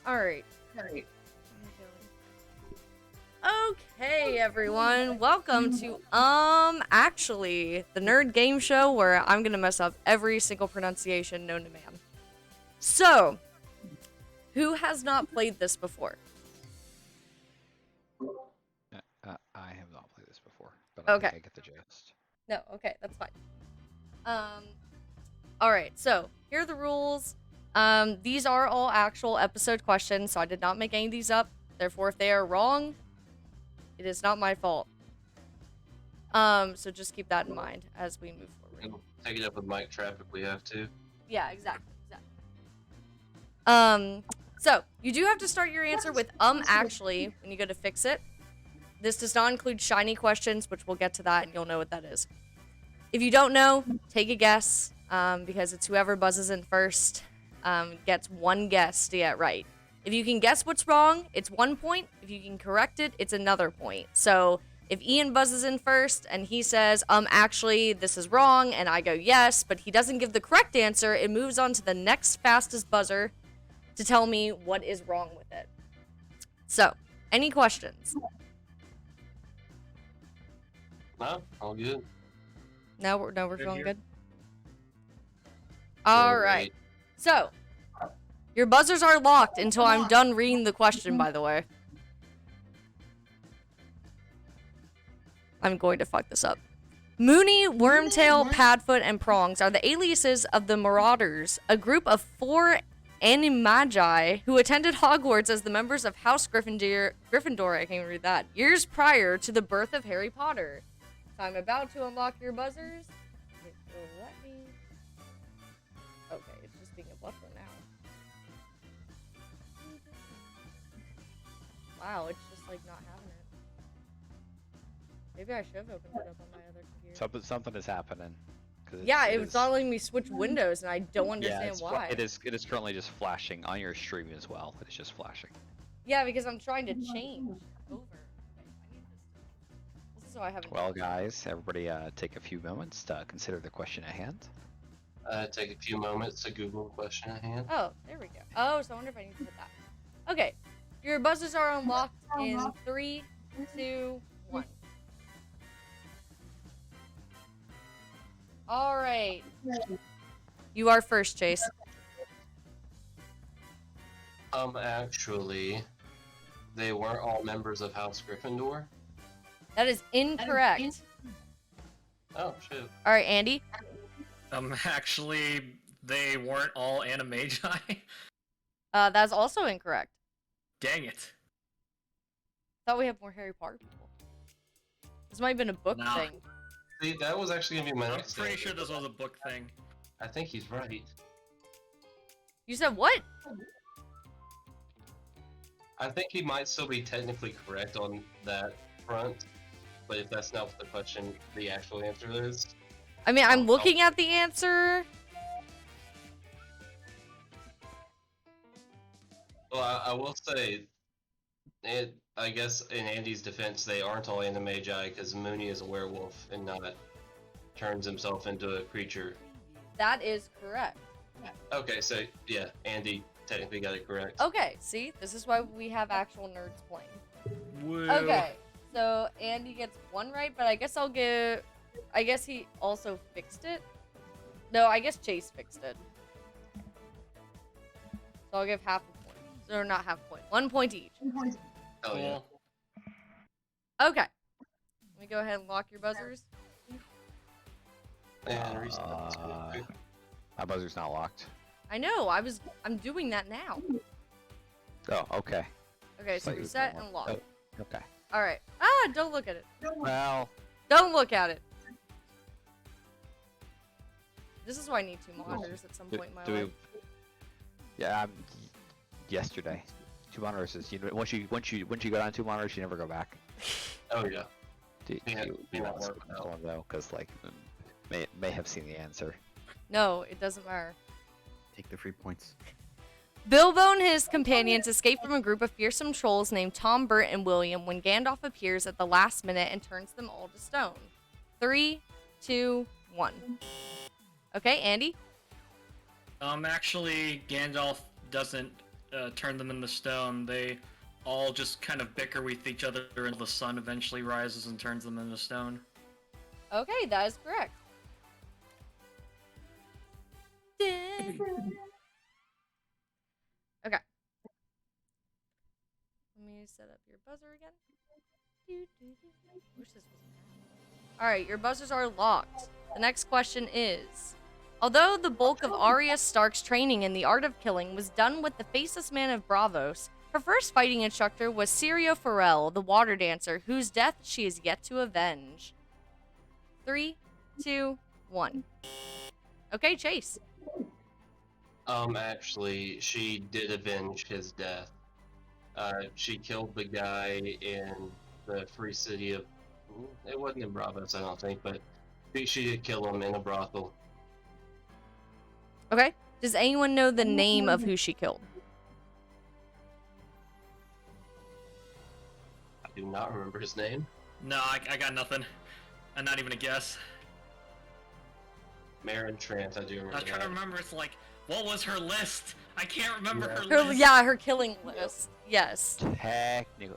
Alright. Okay, everyone. Welcome to actually, the nerd game show where I'm gonna mess up every single pronunciation known to man. So, who has not played this before? I have not played this before, but Okay. I think I get the gist. No, okay, that's fine. Alright, so here are the rules. These are all actual episode questions, so I did not make any of these up. Therefore, if they are wrong, it is not my fault. So just keep that in mind as we move forward. And we'll take it up with Mike Trap if we have to. Yeah, exactly. So you do have to start your answer with actually when you go to fix it. This does not include shiny questions, which we'll get to that and you'll know what that is. If you don't know, take a guess, because it's whoever buzzes in first gets one guess to get right. If you can guess what's wrong, it's 1 point. If you can correct it, it's another point. So if Ian buzzes in first and he says, actually, this is wrong, and I go yes, but he doesn't give the correct answer, it moves on to the next fastest buzzer to tell me what is wrong with it. So, any questions? No, all good. No, we're feeling here. good. All right. So, your buzzers are locked until I'm done reading the question, by the way. I'm going to fuck this up. Mooney, Wormtail, Padfoot, and Prongs are the aliases of the Marauders, a group of 4 Animagi who attended Hogwarts as the members of House Gryffindor, I can't even read that, years prior to the birth of Harry Potter. So I'm about to unlock your buzzers. It will let me... Okay, it's just being a buffer now. Wow, it's just like not having it. Maybe I should have opened it up on my other computer. Something is happening. Yeah, it was not letting me switch windows, and I don't understand why. It is currently just flashing on your stream as well. It's just flashing. Yeah, because I'm trying to change over. Okay, I need this is so I haven't. Well, guys, everybody take a few moments to consider the question at hand. Take a few moments to Google the question at hand. Oh, there we go. Oh, so I wonder if I need to hit that. Okay, your buzzers are unlocked in 3, 2, 1. All right. You are first, Chase. Actually, they weren't all members of House Gryffindor. That is incorrect. Oh, shit. All right, Andy. Actually, they weren't all Animagi. That's also incorrect. Dang it. Thought we have more Harry Potter people. This might have been a book Nah. thing. See, that was actually going to be my I'm next pretty answer. sure this was a book thing. I think he's right. You said what? I think he might still be technically correct on that front, but if that's not what the question, the actual answer is. I mean, I'm looking at the answer. Well, I will say, I guess in Andy's defense, they aren't all Animagi because Mooney is a werewolf and not turns himself into a creature. That is correct. Okay, so yeah, Andy technically got it correct. Okay, see? This is why we have actual nerds playing. Woo. Okay, so Andy gets 1 right, but I guess I'll give... I guess he also fixed it? No, I guess Chase fixed it. So I'll give half a point. Or not half a point. 1 point each. Oh yeah. Cool. Okay. Let me go ahead and lock your buzzers. And reset this real quick. My buzzer's not locked. I know, I'm doing that now. Oh, okay. Okay, so Thought you was reset gonna and lock. Okay. Alright. Don't look at it. Well, Don't look at it. This is why I need 2 monitors at some point in my life. Yeah, yesterday. 2 monitors is once you go down 2 monitors, you never go back. Oh yeah. Yeah, You yeah, want work to one though, because like may have seen the answer. No, it doesn't matter. Take the free points. Bilbo and his companions escape from a group of fearsome trolls named Tom, Bert, and William when Gandalf appears at the last minute and turns them all to stone. 3, 2, 1. Okay, Andy? Actually, Gandalf doesn't turn them into stone, they all just kind of bicker with each other until the sun eventually rises and turns them into stone. Okay, that is correct. Okay. Let me set up your buzzer again. Wish this was Alright, your buzzers are locked. The next question is, although the bulk of Arya Stark's training in the art of killing was done with the faceless man of Braavos, her first fighting instructor was Syrio Forel, the water dancer, whose death she is yet to avenge. 3, 2, 1. Okay, Chase. Actually, she did avenge his death. She killed the guy in the free city of... It wasn't in Bravos, I don't think, but she did kill him in a brothel. Okay. Does anyone know the name of who she killed? I do not remember his name. No, I got nothing. And not even a guess. Marin Trant, I do remember I was trying to that. remember, it's like, what was her list? I can't remember her Her, list. yeah, her killing list. Yes. Technically,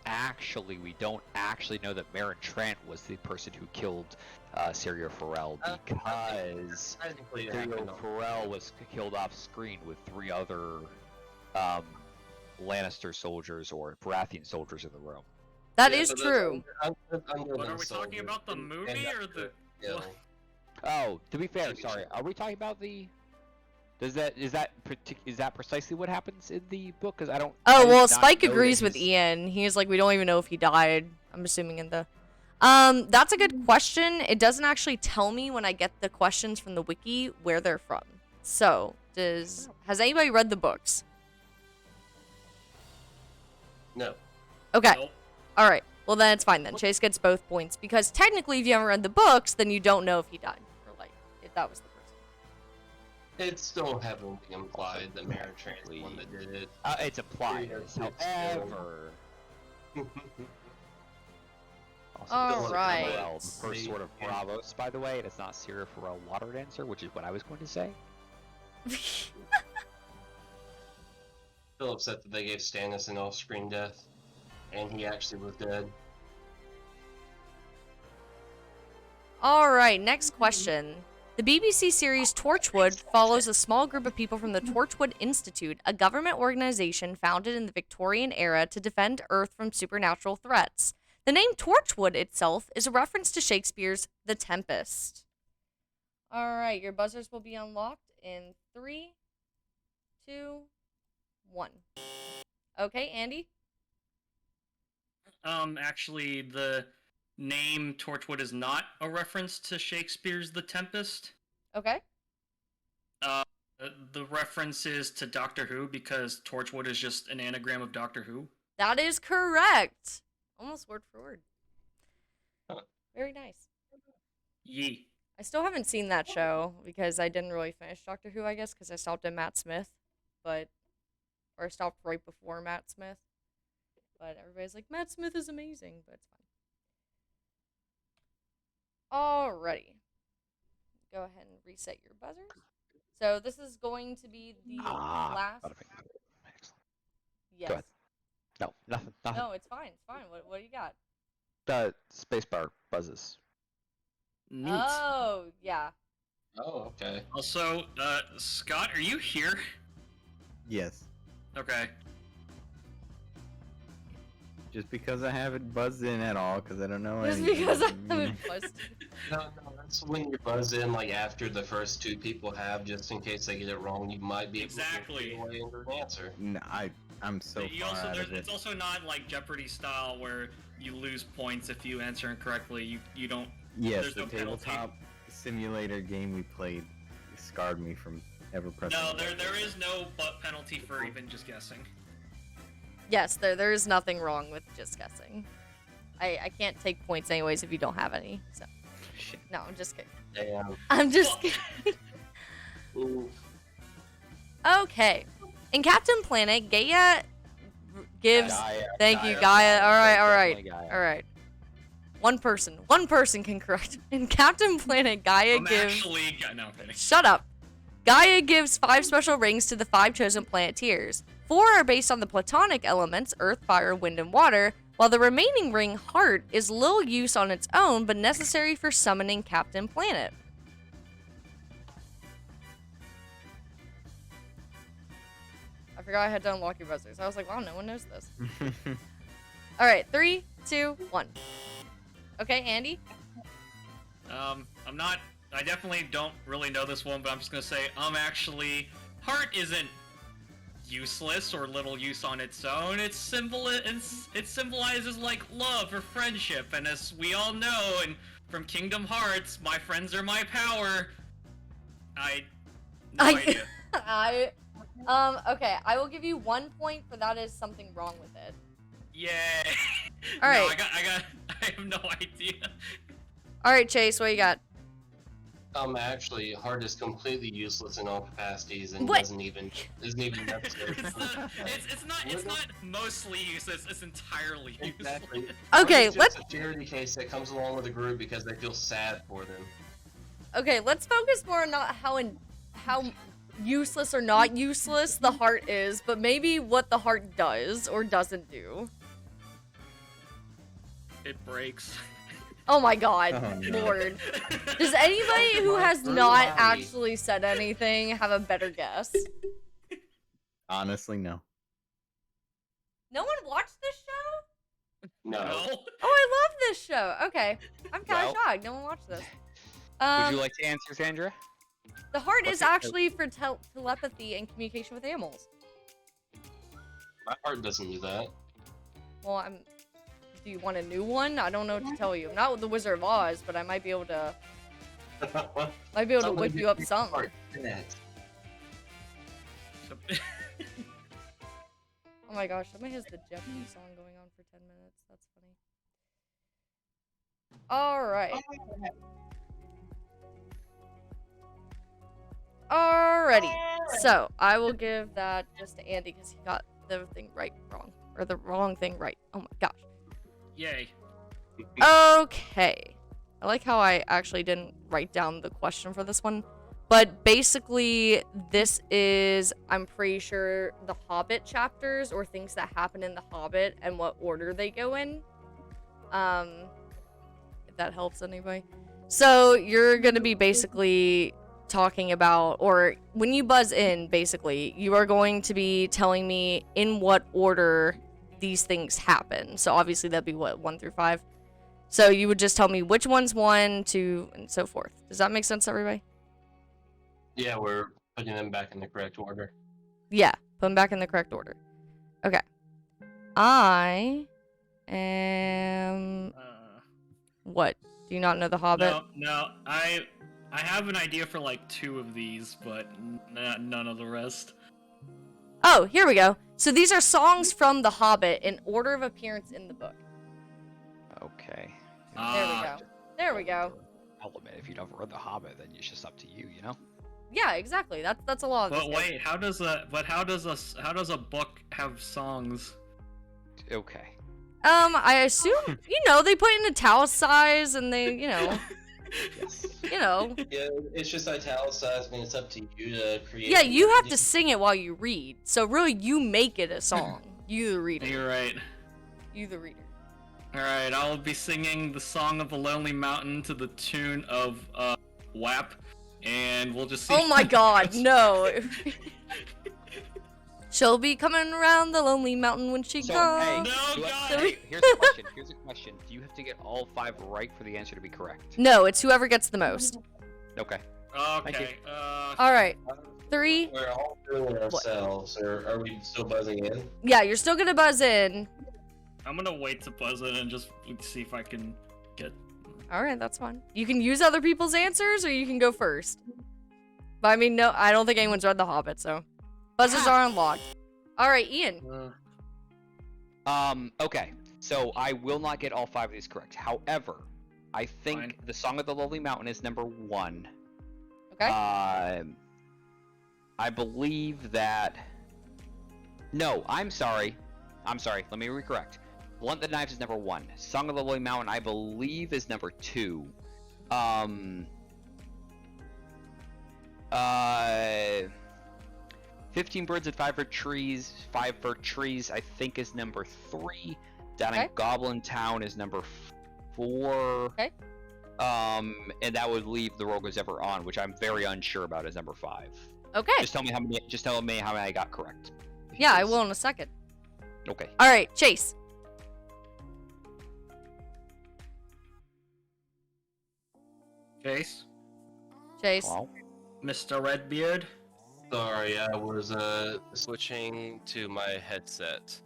actually, we don't actually know that Marin Trant was the person who killed Syrio Forel because Technically, Syrio Forel was killed off screen with 3 other Lannister soldiers or Baratheon soldiers in the room. That is true. But are we talking about the movie or the... Yeah. Oh, to be fair, sorry, are we talking about the? Is that precisely what happens in the book? Because I don't. I Oh, did well, not Spike know that agrees with he's- Ian. He's like, we don't even know if he died. I'm assuming in the... That's a good question. It doesn't actually tell me when I get the questions from the wiki where they're from. So, has anybody read the books? No. Okay. Nope. All right. Well, then it's fine then. Chase gets both points because technically, if you haven't read the books, then you don't know if he died or like if that was the person. It's still heavily implied that Marin Trant is the one that did it. It's implied. Yeah, it's However, also, All Syrio right. Forel, the first sword of Bravos, by the way, and it's not Syrio Forel Water Dancer, which is what I was going to say. Still upset that they gave Stannis an off-screen death, and he actually was dead. All right, next question. The BBC series Torchwood follows a small group of people from the Torchwood Institute, a government organization founded in the Victorian era to defend Earth from supernatural threats. The name Torchwood itself is a reference to Shakespeare's The Tempest. All right, your buzzers will be unlocked in 3, 2, 1. Okay, Andy? Actually, the name Torchwood is not a reference to Shakespeare's The Tempest. Okay. The reference is to Doctor Who because Torchwood is just an anagram of Doctor Who. That is correct. Almost word for word. Very nice. Yee. I still haven't seen that show because I didn't really finish Doctor Who, I guess, because I stopped at Matt Smith, or I stopped right before Matt Smith. But everybody's like, Matt Smith is amazing, but it's fine. Alrighty. Go ahead and reset your buzzers. So this is going to be the last. Bada bing, bada boom. Excellent. Yes. Go ahead. No, nothing. No, it's fine. It's fine. What do you got? The spacebar buzzes. Neat. Oh, yeah. Oh, okay. Also, Scott, are you here? Yes. Okay. Just because I haven't buzzed in at all, because I don't know Just anything. because I doesn't mean- haven't buzzed. No, that's when you buzz in, like, after the first 2 people have, just in case they get it wrong, you might be able Exactly. to away into an answer. No, I'm so You far also, out there's, of it. it's also not like Jeopardy style where you lose points if you answer incorrectly. You don't. Yes, there's the no penalty. tabletop simulator game we played scarred me from ever pressing. No, the there button. is no but penalty for even just guessing. Yes, there is nothing wrong with just guessing. I can't take points anyways if you don't have any. So Shit. no, I'm just kidding. Damn. I'm just Fuck. kidding. Ooh. Okay. In Captain Planet, Gaia gives. Gaia. Thank you, Gaia. Gaia. All right, all right, Definitely Gaia. all right. One person can correct. In Captain Planet, Gaia I'm gives. actually. No, I'm kidding. Shut up. Gaia gives 5 special rings to the 5 chosen Planeteers. 4 are based on the Platonic elements, earth, fire, wind, and water, while the remaining ring, Heart, is little use on its own, but necessary for summoning Captain Planet. I forgot I had to unlock your buzzers. I was like, wow, no one knows this. Alright, 3, 2, 1. Okay, Andy? I definitely don't really know this one, but I'm just gonna say, actually, Heart isn't useless or little use on its own. It symbolizes like love or friendship, and as we all know, and from Kingdom Hearts, my friends are my power. No idea. Okay, I will give you 1 point for that is something wrong with it. Yay! All right. No, I have no idea. All right, Chase, what you got? Actually, Heart is completely useless in all capacities and What? isn't even necessary. It's not mostly useless. It's entirely useless. Exactly. Okay, Heart is let's just a charity case that comes along with the group because they feel sad for them. okay, let's focus more on not how useless or not useless the heart is, but maybe what the heart does or doesn't do. It breaks. Oh my god, Oh, no. Lord. Does anybody who has not actually said anything have a better guess? Honestly, no. No one watched this show? No. Oh, I love this show. Okay, I'm kind of Well- shocked. No one watched this. Would you like to answer, Sandra? The heart what's is it- actually for telepathy and communication with animals. My heart doesn't do that. Well, do you want a new one? I don't know what to tell you. I'm not with the Wizard of Oz, but I might be able to whip you up something. Heart net. Oh my gosh, somebody has the Jeopardy song going on for 10 minutes. That's funny. Alright. Alrighty. So, I will give that just to Andy because he got the thing wrong. Or the wrong thing right. Oh my gosh. Yay. Okay. I like how I actually didn't write down the question for this one. But basically, this is, I'm pretty sure, the Hobbit chapters or things that happen in the Hobbit and what order they go in. If that helps anybody. So, you're going to be basically talking about, or when you buzz in, basically, you are going to be telling me in what order these things happen. So, obviously, that'd be what, 1 through 5? So, you would just tell me which one's 1, 2, and so forth. Does that make sense to everybody? Yeah, we're putting them back in the correct order. Yeah, put them back in the correct order. Okay. I am... What? Do you not know The Hobbit? No. I have an idea for like 2 of these, but none of the rest. Oh, here we go. So these are songs from The Hobbit in order of appearance in the book. Okay. There we go. There we go. Element. If you've never read The Hobbit, then it's just up to you, you know? Yeah, exactly. That's a lot of But this game. wait, how does a book have songs? Okay. I assume, they put in italicized and they, Yes. Yeah, it's just italicized and it's up to you to create. Yeah, you have to sing it while you read. So really, you make it a song. You the reader. You're right. You the reader. Alright, I'll be singing the Song of the Lonely Mountain to the tune of WAP, and we'll just see. Oh my god, no. She'll be coming around the lonely mountain when she So, comes. hey, No, God! hey, here's a question. Here's a question. Do you have to get all 5 right for the answer to be correct? No, it's whoever gets the most. Okay. Okay, Alright, 3. We're all doing it ourselves, or are we still buzzing in? Yeah, you're still gonna buzz in. I'm gonna wait to buzz in and just see if I can get... Alright, that's fine. You can use other people's answers or you can go first. But I mean, no, I don't think anyone's read The Hobbit, so. Buzzers are unlocked. Alright, Ian. Okay. So I will not get all 5 of these correct. However, I think Fine. the Song of the Lonely Mountain is number 1. Okay? I believe that... No, I'm sorry. Let me recorrect. Blunt the Knives is number 1. Song of the Lonely Mountain, I believe, is number 2. 15 birds and 5 trees. 5 trees, I think, is number 3. Down Okay. in Goblin Town is number 4. Okay. And that would leave The Road Goes Ever On, which I'm very unsure about, as number 5. Okay. Just tell me how many. Just tell me how many I got correct. Yeah, I Please. will in a second. Okay. All right, Chase. Chase, Chase. Well, Mr. Redbeard. Sorry, I was switching to my headset.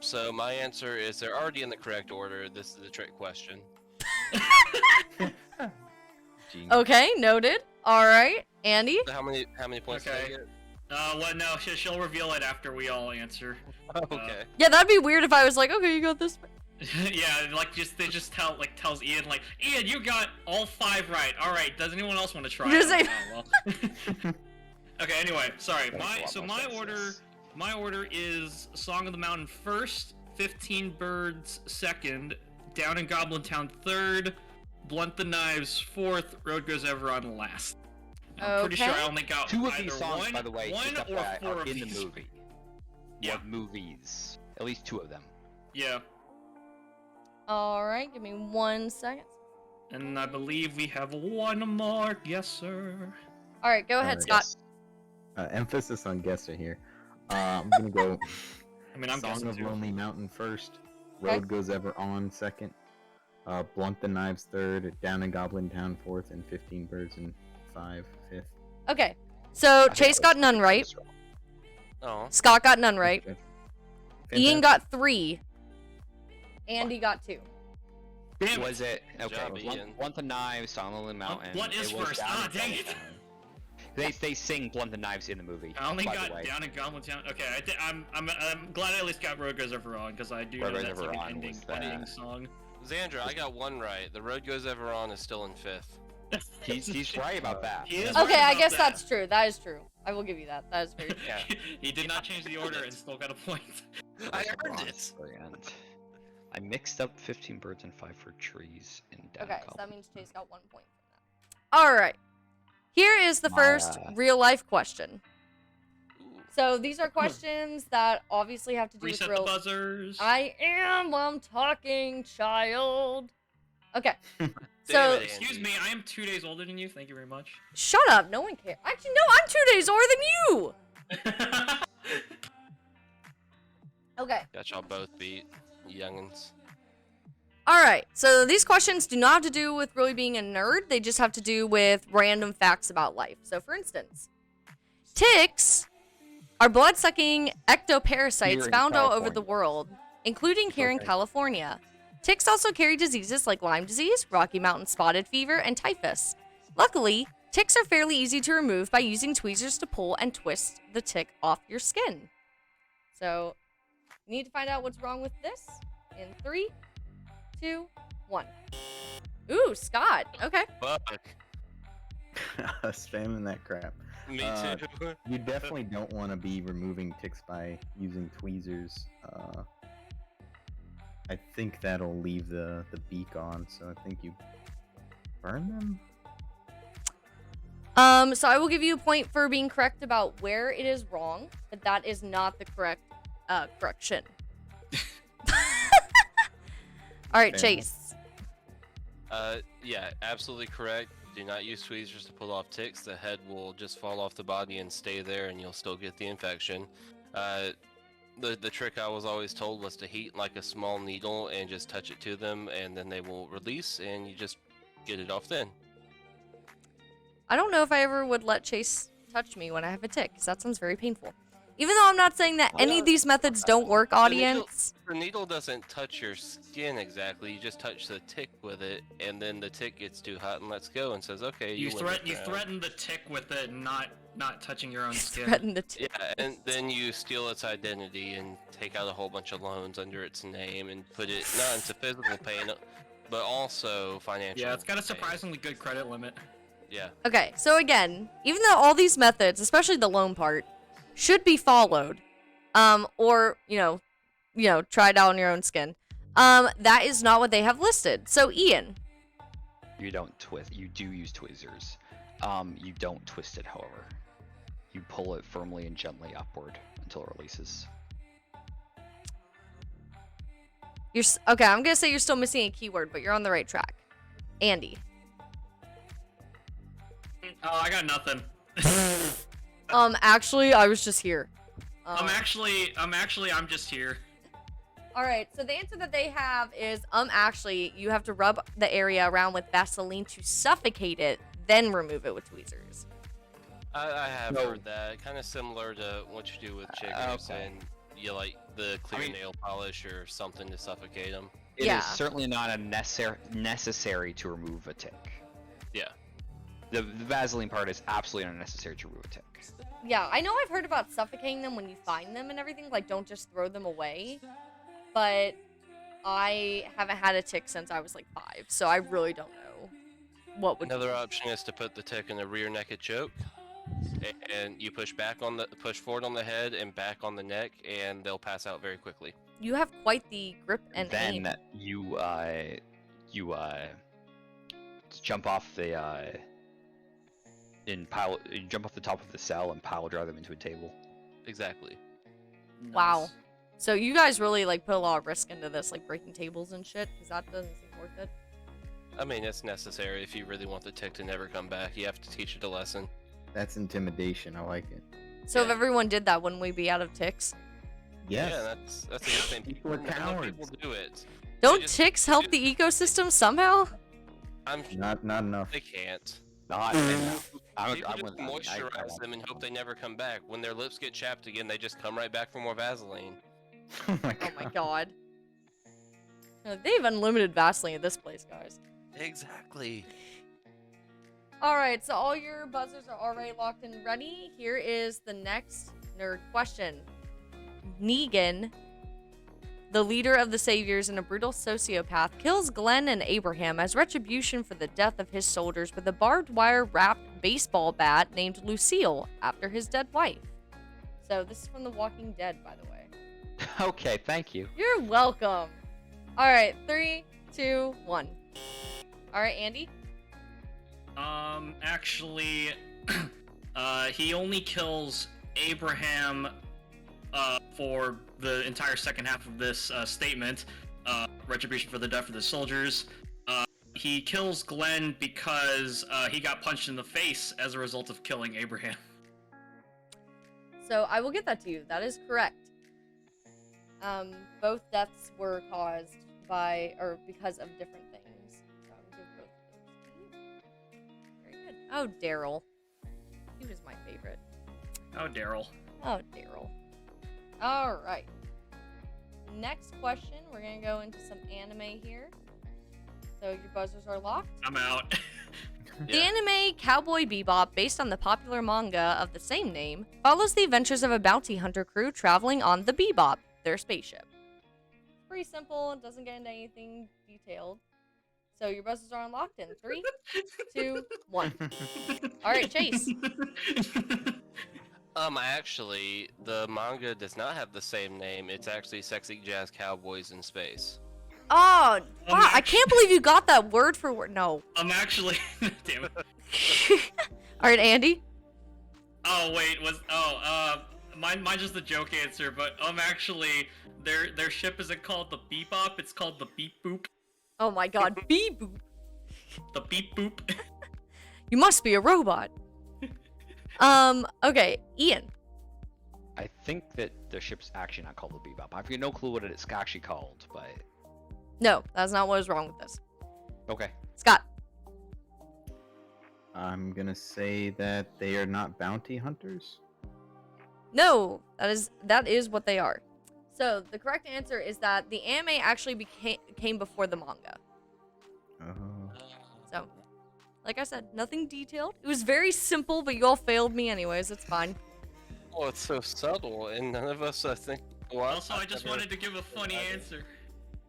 So my answer is they're already in the correct order. This is the trick question. Gee. Okay, noted. All right, Andy. So how many points did I Okay. get? Well, no, she'll reveal it after we all answer. Okay. Yeah, that'd be weird if I was like, okay, you got this. Yeah, like they just tells Ian like, Ian, you got all 5 right. All right, does anyone else want to try? Just it? say- Oh, well. Okay. Anyway, sorry. Makes a lot more sense, yes. My order is Song of the Mountain first, 15 Birds second, Down in Goblin Town third, Blunt the Knives fourth, Road Goes Ever On last. I'm pretty sure Okay. I only got 2 of either these songs, one, by the way, one just or FYI, 4 are of in the these. movie. Yeah. What movies? At least 2 of them. Yeah, All right, give me 1 second. and I believe we have one more. Yes, sir. All right, go ahead, Scott. Emphasis on guesser here. I'm gonna go I mean, I'm Song guessing of too. Lonely Mountain first. Okay. Road Goes Ever On second. Blunt the Knives third. Down in Goblin Town fourth, and 15 Birds and 5 fifth. Okay, so I think Chase I got was- none right. was wrong. Oh. Scott got none right. Fifth. Ian got 3. Andy got 2. Damn it. Was it? Good Okay. job, Blunt, Ian. Blunt the Knives, Song of the Mountain. Blunt is it was first. Down Ah, in dang Goblin it. Town. They sing Blunt the Knives in the movie. I only by got the way. Down in Goblin Town. Okay, I'm glad I at least got Road Goes Ever On because I do Road know Goes that's Ever like On an ending, was that. ending song. Xandra, I got 1 right. The Road Goes Ever On is still in 5th. He's right about that. He is Okay, right I about guess that. that's true. That is true. I will give you that. That is very true. Yeah. He did not change the order and still got a point. I Like earned Ron it. Brand. I mixed up 15 birds and 5 for trees and down Okay, so Goblin. that means Chase got 1 point from that. All right. Here is the My, first real life question. Ooh. So these are questions that obviously have to do Reset with the real. buzzers. I am while I'm talking, child. Okay. Damn So it, Excuse Andy. me, I am 2 days older than you. Thank you very much. shut up. No one cares. Actually, no. I'm 2 days older than you. Okay. Got y'all both beat, youngins. All right. So these questions do not have to do with really being a nerd. They just have to do with random facts about life. So, for instance, ticks are blood-sucking ectoparasites Here in found all over the California. world, including here in Okay. California. Ticks also carry diseases like Lyme disease, Rocky Mountain spotted fever, and typhus. Luckily, ticks are fairly easy to remove by using tweezers to pull and twist the tick off your skin. So, you need to find out what's wrong with this in 3, 2, 1. Ooh, Scott. Okay. Fuck. Spamming that crap. Me Uh, too. You definitely don't want to be removing ticks by using tweezers. I think that'll leave the beak on, so I think you burn them. So I will give you a point for being correct about where it is wrong, but that is not the correct correction. All right, Fair enough. Chase. Yeah, absolutely correct. Do not use tweezers to pull off ticks. The head will just fall off the body and stay there, and you'll still get the infection. The trick I was always told was to heat like a small needle and just touch it to them, and then they will release, and you just get it off then. I don't know if I ever would let Chase touch me when I have a tick, because that sounds very painful. Even though I'm not saying that any of these methods don't work, audience. The needle doesn't touch your skin exactly. You just touch the tick with it, and then the tick gets too hot and lets go and says, "Okay, You live it now." threaten the tick with it, not touching your own skin. Threaten the tick. Yeah, and then you steal its identity and take out a whole bunch of loans under its name and put it not into physical pain, but also financial. Yeah, it's got a pain. surprisingly good credit limit. Yeah. Okay, so again, even though all these methods, especially the loan part, should be followed, or you know, tried out on your own skin, that is not what they have listed. So Ian, You don't twist. You do use tweezers. You don't twist it, however. You pull it firmly and gently upward until it releases. Okay, I'm gonna say you're still missing a keyword, but you're on the right track. Andy. Oh, I got nothing. Actually, I was just here. I'm just here. All right, so the answer that they have is, actually, you have to rub the area around with Vaseline to suffocate it, then remove it with tweezers. I have No. heard that. Kind of similar to what you do with chickens, okay. and you like the clear mean- nail polish or something to suffocate them. It is Yeah. certainly not a necessary to remove a tick. Yeah. The Vaseline part is absolutely unnecessary to remove a tick. Yeah, I know I've heard about suffocating them when you find them and everything, like don't just throw them away. But I haven't had a tick since I was like 5, so I really don't know what would Another option is to put the tick in a rear naked choke, and you push forward on the head and back on the neck, and they'll pass out very quickly. You have quite the grip and Then aim. you jump off the you jump off the top of the cell and pile drive them into a table. Exactly. Wow. So you guys really like put a lot of risk into this, like breaking tables and shit, because that doesn't seem worth it. I mean, it's necessary if you really want the tick to never come back. You have to teach it a lesson. That's intimidation. I like it. So if Yeah. everyone did that, wouldn't we be out of ticks? Yes. Yeah, that's a good thing. People are Not enough cowards. people do it. Don't just- ticks help the ecosystem somehow? I'm Not enough. They can't. Not People I'm just with moisturize them and hope they never come back. When their lips get chapped again, they just come right back for more Vaseline. Oh my Oh god. my god. They have unlimited Vaseline at this place, guys. Exactly. Alright, so all your buzzers are already locked and ready. Here is the next nerd question. Negan, the leader of the Saviors and a brutal sociopath, kills Glenn and Abraham as retribution for the death of his soldiers with a barbed wire wrapped baseball bat named Lucille after his dead wife. So this is from The Walking Dead, by the way. Okay, thank you. You're welcome. Alright, 3, 2, 1. Alright, Andy? Actually, he only kills Abraham for the entire second half of this statement. Retribution for the death of the soldiers. He kills Glenn because he got punched in the face as a result of killing Abraham. So I will get that to you. That is correct. Both deaths were caused by or because of different things. So I will give both of those. Very good. Oh, Daryl. He was my favorite. Oh, Daryl. Oh, Daryl. All right. Next question. We're gonna go into some anime here. So your buzzers are locked. I'm out. The anime Cowboy Bebop, based on the popular manga of the same name, follows the adventures of a bounty hunter crew traveling on the Bebop, their spaceship. Pretty simple, it doesn't get into anything detailed. So your buzzers are unlocked in 3, 2, 1. Alright, Chase. Actually, the manga does not have the same name. It's actually Sexy Jazz Cowboys in Space. Oh, wow, I can't believe you got that word for word. No. I'm actually. Damn it. Alright, Andy. Oh wait, mine's just the joke answer, but actually, their ship isn't called the Bebop, it's called the Beep Boop. Oh my god, Beboop. The Beep Boop. You must be a robot. Okay, Ian. I think that the ship's actually not called the Bebop. I've got no clue what it's actually called, but No, that's not what is wrong with this. okay. Scott. I'm gonna say that they are not bounty hunters. No, that is what they are. So the correct answer is that the anime actually came before the manga. Oh. So, like I said, nothing detailed. It was very simple, but you all failed me anyways. It's fine. Oh, it's so subtle, and none of us, I think. Well, Also, I just never- wanted to give a funny answer.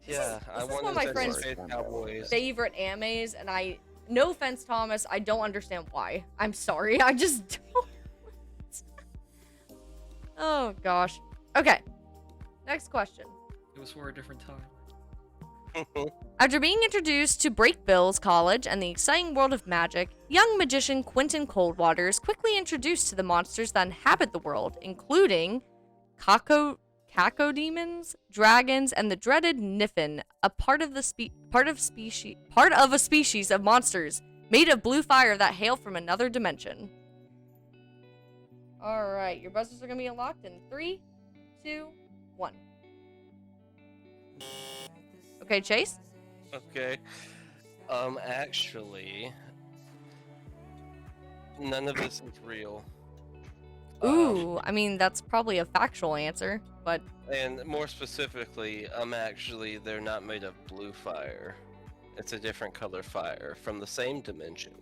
Yeah, I this is wanted one of my to friends' say Cowboys. Favorite animes, and no offense, Thomas, I don't understand why. I'm sorry, I just don't. Oh gosh. Okay. Next question. It was for a different time. After being introduced to Breakbills College and the exciting world of magic, young magician Quentin Coldwater is quickly introduced to the monsters that inhabit the world, including cacodemons, dragons, and the dreaded Niffin, a part of a species of monsters made of blue fire that hail from another dimension. All right, your buzzers are gonna be unlocked in 3, 2, 1. Okay, Chase. Okay. Actually, none of this is real. Ooh, I mean that's probably a factual answer, but And more specifically, actually, they're not made of blue fire. It's a different color fire from the same dimension.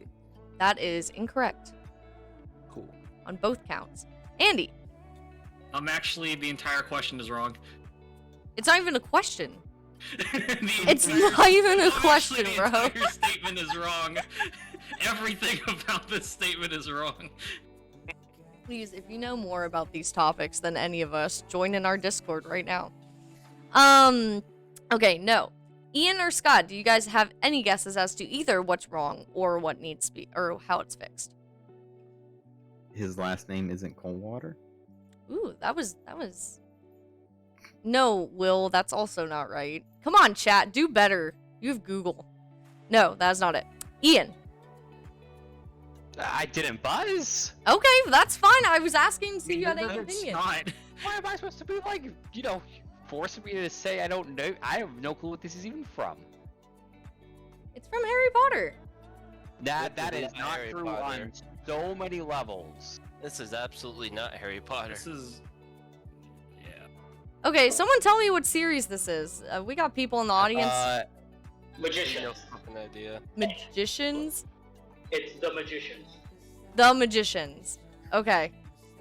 that is incorrect Cool. on both counts. Andy, Actually, the entire question is wrong. it's not even a question. The It's entire- not even a Actually, question, the bro. entire statement is wrong. Everything about this statement is wrong. Please, if you know more about these topics than any of us, join in our Discord right now. Okay, no. Ian or Scott, do you guys have any guesses as to either what's wrong or what needs to be, or how it's fixed? His last name isn't Coldwater? Ooh, that was. No, Will, that's also not right. Come on, chat, do better. You have Google. No, that's not it. Ian. I didn't buzz. Okay, that's fine. I was asking to see if you had any No, it's opinion. not. Why am I supposed to be like, forcing me to say I don't know? I have no clue what this is even from. It's from Harry Potter. That This is is not Harry true Potter. on so many levels. This is absolutely not Harry Potter. This is. Yeah. Okay, someone tell me what series this is. We got people in the audience. No Magicians. fucking idea. Magicians? It's the magicians. The Magicians. Okay.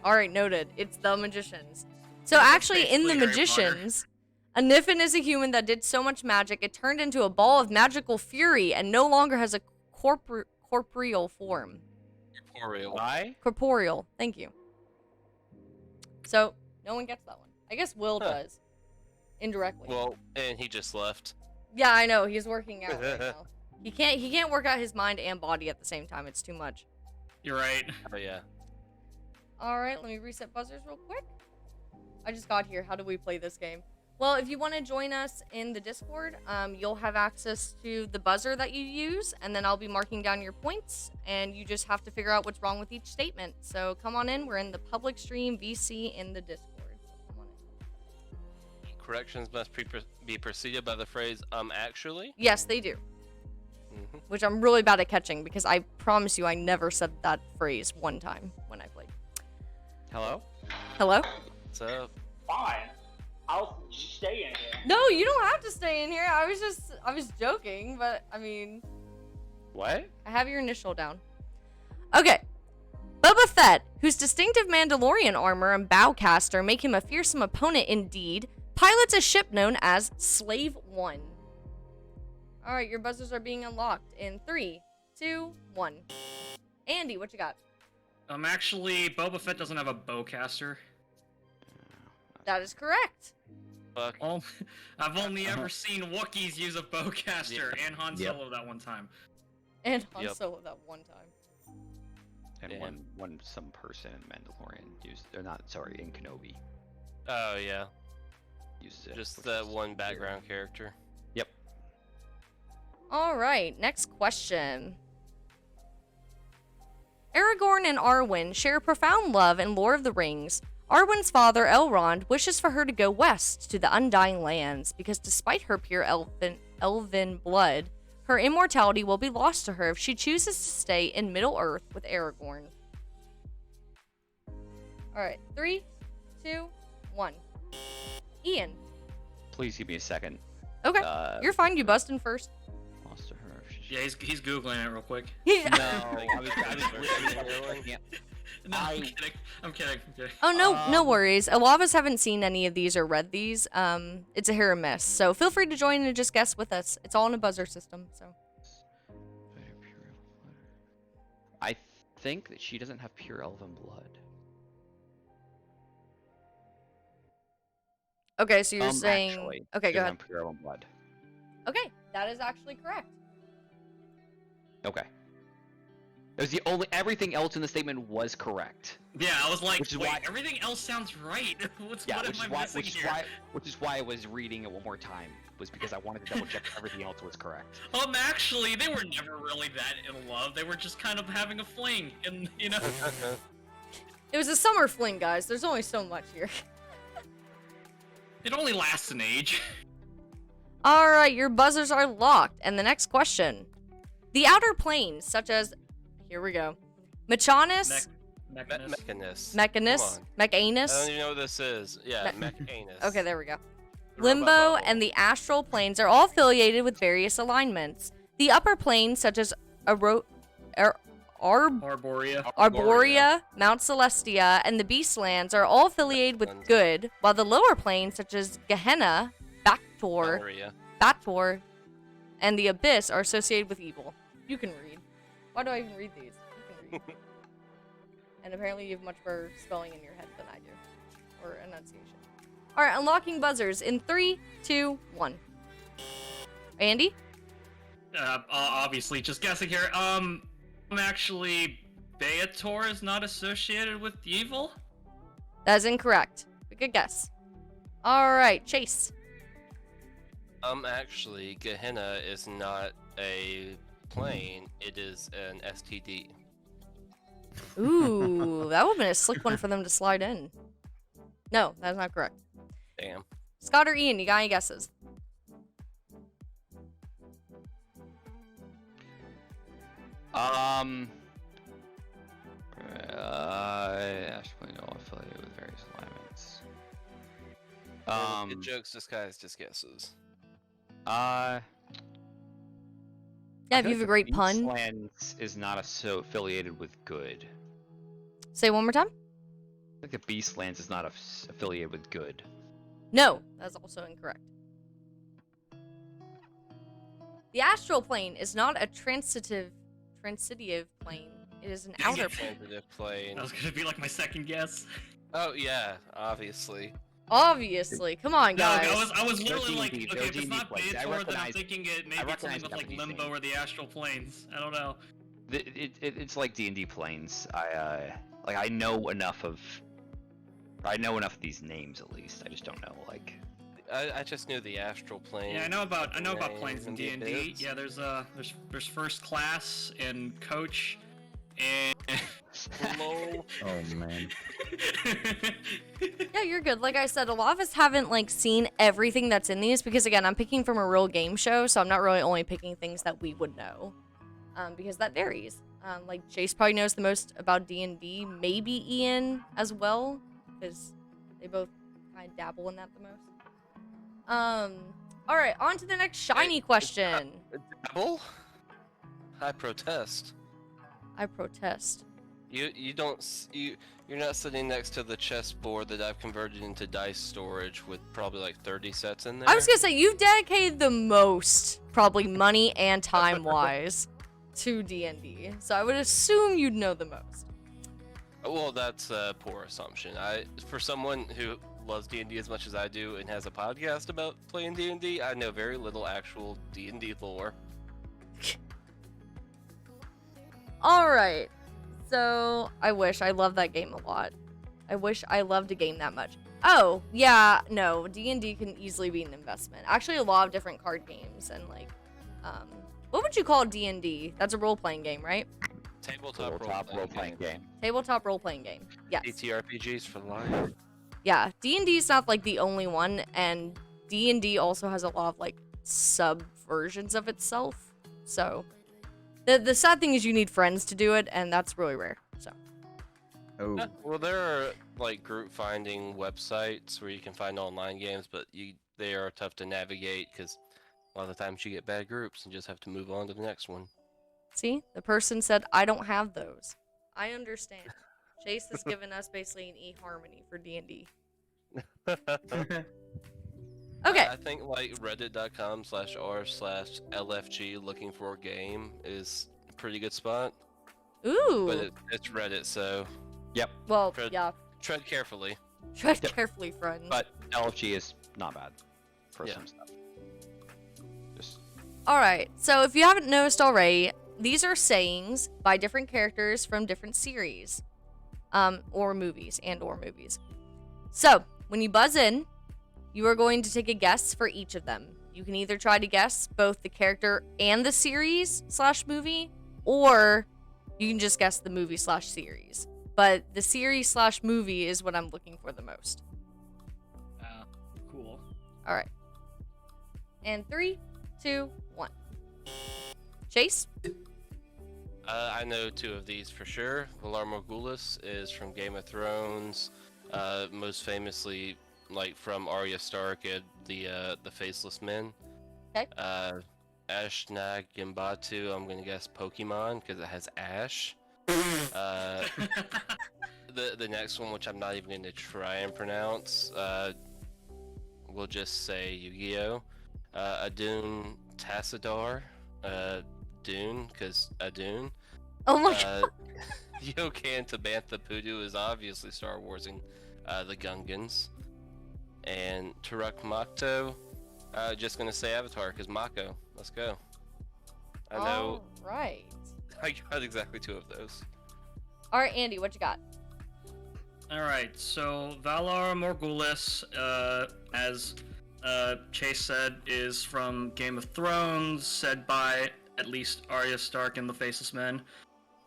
Alright, noted. It's The Magicians. So This is actually, in The basically Harry Potter. Magicians, a Niffin is a human that did so much magic, it turned into a ball of magical fury and no longer has a corporeal form. Corporeal. Why? Corporeal. Thank you. So, no one gets that one. I guess Will Huh. does. Indirectly. Well, and he just left. Yeah, I know. He's working out right now. He can't work out his mind and body at the same time. It's too much. You're right. Oh yeah. All right, let me reset buzzers real quick. I just got here. How do we play this game? Well, if you want to join us in the Discord, you'll have access to the buzzer that you use, and then I'll be marking down your points, and you just have to figure out what's wrong with each statement. So come on in. We're in the public stream VC in the Discord. So come on in. Corrections must be preceded by the phrase actually. Yes, they do. Mhm. Which I'm really bad at catching because I promise you I never said that phrase one time when I played. Hello? Hello? So Fine. I'll stay in here. No, you don't have to stay in here. I was joking, but I mean, What? I have your initial down. Okay. Boba Fett, whose distinctive Mandalorian armor and bowcaster make him a fearsome opponent indeed, pilots a ship known as Slave One. Alright, your buzzers are being unlocked in 3, 2, 1. Andy, what you got? Actually, Boba Fett doesn't have a bowcaster. That is correct. fuck. Oh, I've only ever seen Wookiees use a bowcaster and Han Yep. Solo that one time. And Han Yep. Solo that one time. And Damn. some person in Mandalorian used, or not, sorry, in Kenobi Oh yeah. used it. Just which that is one weird. background character. Yep. Alright, next question. Aragorn and Arwen share a profound love in Lord of the Rings. Arwen's father, Elrond, wishes for her to go west to the Undying Lands because despite her pure elven blood, her immortality will be lost to her if she chooses to stay in Middle-earth with Aragorn. Alright, 3, 2, 1. Ian. Please give me a second. Okay, you're fine, you busted first. Lost to her. Yeah, he's googling it real quick. No, I was Really? yeah. No, I'm kidding. I'm kidding. Oh, no worries. A lot of us haven't seen any of these or read these. It's a hit or miss. So feel free to join and just guess with us. It's all in a buzzer system, so. I think that she doesn't have pure elven blood. Okay, so you're saying... Actually, Okay, she go doesn't ahead. have pure elven blood. Okay, that is actually correct. Okay. It was the only. Everything else in the statement was correct. Yeah, I was like, Which is wait, why- everything else sounds right. what Yeah, am which I is why. missing here? Which is why I was reading it one more time. Was because I wanted to double check if everything else was correct. Actually, they were never really that in love. They were just kind of having a fling, and you know. It was a summer fling, guys. There's only so much here. It only lasts an age. All right, your buzzers are locked. And the next question. The outer planes, such as, here we go, Mechanus, Mechanus. Mechanus, Come on. I don't Mechanus. even know what this is. Yeah, Mechanus. Okay, there we go. The robot Limbo bubble. and the astral planes are all affiliated with various alignments. The upper planes, such as Arborea. Arborea, Mount Celestia, and the Beastlands are all affiliated with good, while the lower planes, such as Gehenna, Bactor, Arborea. Bator, and the Abyss, are associated with evil. You can read. Why do I even read these? You can read. And apparently you have much better spelling in your head than I do. Or enunciation. Alright, unlocking buzzers in 3, 2, 1. Andy? Obviously, just guessing here. Actually, Beator is not associated with evil? That is incorrect. But good guess. Alright, Chase. Actually, Gehenna is not a plane. It is an STD. Ooh, that would have been a slick one for them to slide in. No, that's not correct. Damn. Scott or Ian, you got any guesses? Actually, no, affiliated with various alignments. Good jokes disguised as guesses. Yeah, if you have a great pun. Beastlands is not affiliated with good. Say it one more time. I think the Beastlands is not affiliated with good. No, that's also incorrect. The astral plane is not a transitive plane. It is an outer plane. Transitive plane. That was gonna be like my second guess. Oh yeah, obviously. Obviously, come on, No, guys. I was They're literally like, D&D, okay, they're if it's D&D not planes. I Beator, then I'm recognize- thinking it may I be recognize something with like Japanese Limbo names. or the Astral Planes. I don't know. It's like D&D planes. I know enough of these names at least. I just don't know like. I just knew the astral plane. Yeah, I know about planes in and the D&D. abyss. Yeah, there's first class and coach and Lol. Oh man. Yeah, you're good. Like I said, a lot of us haven't like seen everything that's in these because again, I'm picking from a real game show, so I'm not really only picking things that we would know, because that varies. Like Chase probably knows the most about D&D, maybe Ian as well, because they both kind of dabble in that the most. All right, on to the next shiny question. Dabble? I protest. I protest. You're not sitting next to the chessboard that I've converted into dice storage with probably like 30 sets in there. I was gonna say you've dedicated the most, probably money and time wise, to D&D, so I would assume you'd know the most. Well, that's a poor assumption. For someone who loves D&D as much as I do and has a podcast about playing D&D, I know very little actual D&D lore. All right, so I love that game a lot. I wish I loved a game that much. Oh yeah, no, D&D can easily be an investment. Actually, a lot of different card games and like, what would you call D&D? That's a role-playing game, right? Tabletop role-playing game. Tabletop role-playing game. Yes. TTRPGs for life. Yeah, D&D is not like the only one, and D&D also has a lot of like sub versions of itself. So the sad thing is you need friends to do it, and that's really rare. So Oh. Well, there are like group finding websites where you can find online games, but they are tough to navigate because a lot of the times you get bad groups and just have to move on to the next one. see, the person said I don't have those. I understand. Chase has given us basically an eHarmony for D&D. Okay. I think like reddit.com/r/LFG looking for a game is a pretty good spot, Ooh. but it's Reddit, so Well, Tread- yeah. tread carefully. Tread Yep. carefully, friends. But LFG is not bad for Yeah. some stuff. Just All right. So if you haven't noticed already, these are sayings by different characters from different series, or movies. So when you buzz in, you are going to take a guess for each of them. You can either try to guess both the character and the series / movie, or you can just guess the movie / series. But the series / movie is what I'm looking for the most. Cool. All right. And 3, 2, 1. Chase? I know 2 of these for sure. Valar Morghulis is from Game of Thrones, most famously, like from Arya Stark and the Faceless Men. Okay. Ashnag Gimbatu, I'm gonna guess Pokemon because it has Ash. The next one, which I'm not even gonna try and pronounce, we'll just say Yu-Gi-Oh. Adun Tassadar, Dune, because Adun. Oh my god. Yokan Tabantha Pudu is obviously Star Warsing the Gungans. And Turuk Makto, just gonna say Avatar, because Mako. Let's go. I know. Right. I got exactly 2 of those. All right, Andy, what you got? All right, so Valar Morghulis, as Chase said, is from Game of Thrones, said by at least Arya Stark and the Faceless Men.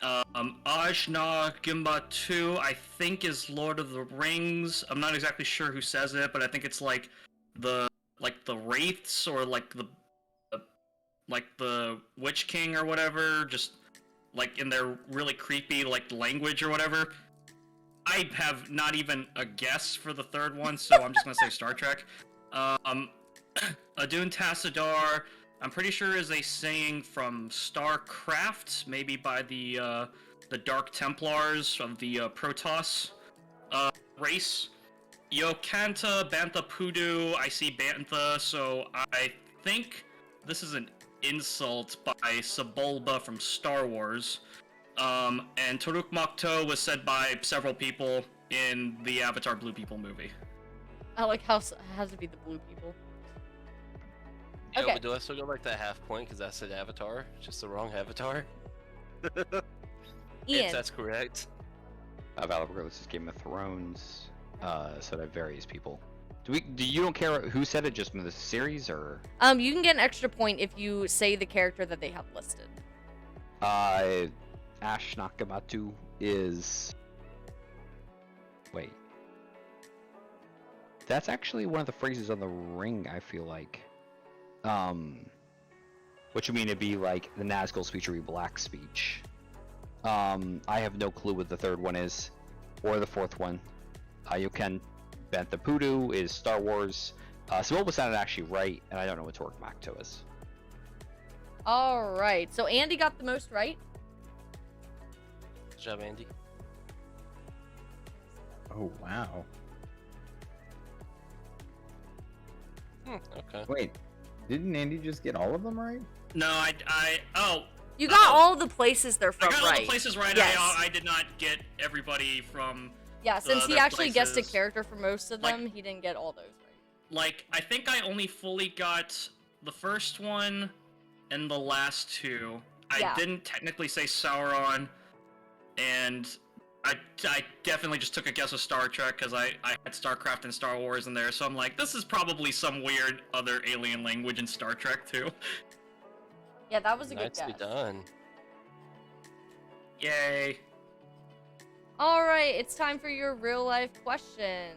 Ajna Gimbatu, I think, is Lord of the Rings. I'm not exactly sure who says it, but I think it's like the wraiths or like the Witch King or whatever, just like in their really creepy like language or whatever. I have not even a guess for the third one, so I'm just gonna say Star Trek. Adun Tassadar, I'm pretty sure is a saying from StarCraft, maybe by the Dark Templars of the Protoss race. Yokanta Bantha Pudu, I see Bantha, so I think this is an insult by Sebulba from Star Wars. And Turuk Makto was said by several people in the Avatar Blue People movie. I like how it has to be the blue people. Yeah, Okay. but do I still get like that half point because I said Avatar? Just the wrong Avatar? Yes, Ian. that's correct. Valar Morghulis is Game of Thrones, so that varies people. Do you don't care who said it, just from the series, or? You can get an extra point if you say the character that they have listed. Ash Nakamatu is... Wait. That's actually one of the phrases on the ring, I feel like. Which would mean it'd be like the Nazgul speech would be Black speech. I have no clue what the third one is, or the fourth one. Yoken Bantha Pudu is Star Wars. Sebulba sounded actually right, and I don't know what Turuk Makto is. All right. So Andy got the most right. Good job, Andy. Oh wow. Okay. Wait, didn't Andy just get all of them right? No, You got all the places they're I from got all right. the places right. Yes. I did not get everybody from. Yeah, since he the actually guessed a places. character for most of Like- them, he didn't get all those right. Like, I think I only fully got the first one and the last 2. Yeah. I didn't technically say Sauron, and I definitely just took a guess with Star Trek because I had StarCraft and Star Wars in there, so I'm like, this is probably some weird other alien language in Star Trek too. Yeah, that was a good Nicely guess. done. Yay. All right, it's time for your real life question.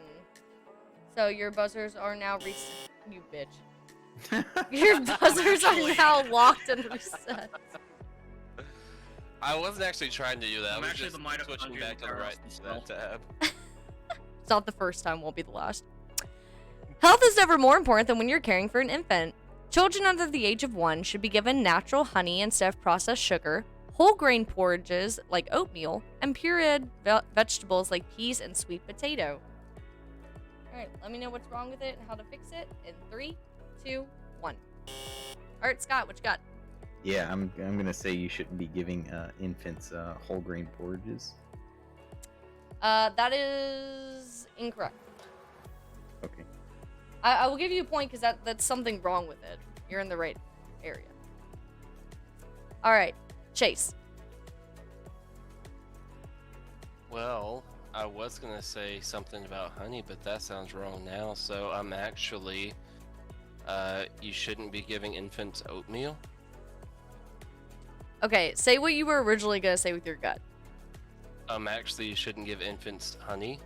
So your buzzers are now reset. You bitch. Your buzzers are now locked and reset. I wasn't actually trying to do that. I I'm was actually just the mitochondria switching back to the power right of the to that tab. It's not the first time, won't be the last. Health is never more important than when you're caring for an infant. Children under the age of 1 should be given natural honey instead of processed sugar, whole grain porridges like oatmeal, and pureed vegetables like peas and sweet potato. Alright, let me know what's wrong with it and how to fix it in 3, 2, 1. Alright, Scott, what you got? Yeah, I'm gonna say you shouldn't be giving infants whole grain porridges. That is incorrect. Okay. I will give you a point because that's something wrong with it. You're in the right area. All right, Chase. Well, I was gonna say something about honey, but that sounds wrong now. So I'm actually, you shouldn't be giving infants oatmeal. Okay, say what you were originally gonna say with your gut. Actually, you shouldn't give infants honey,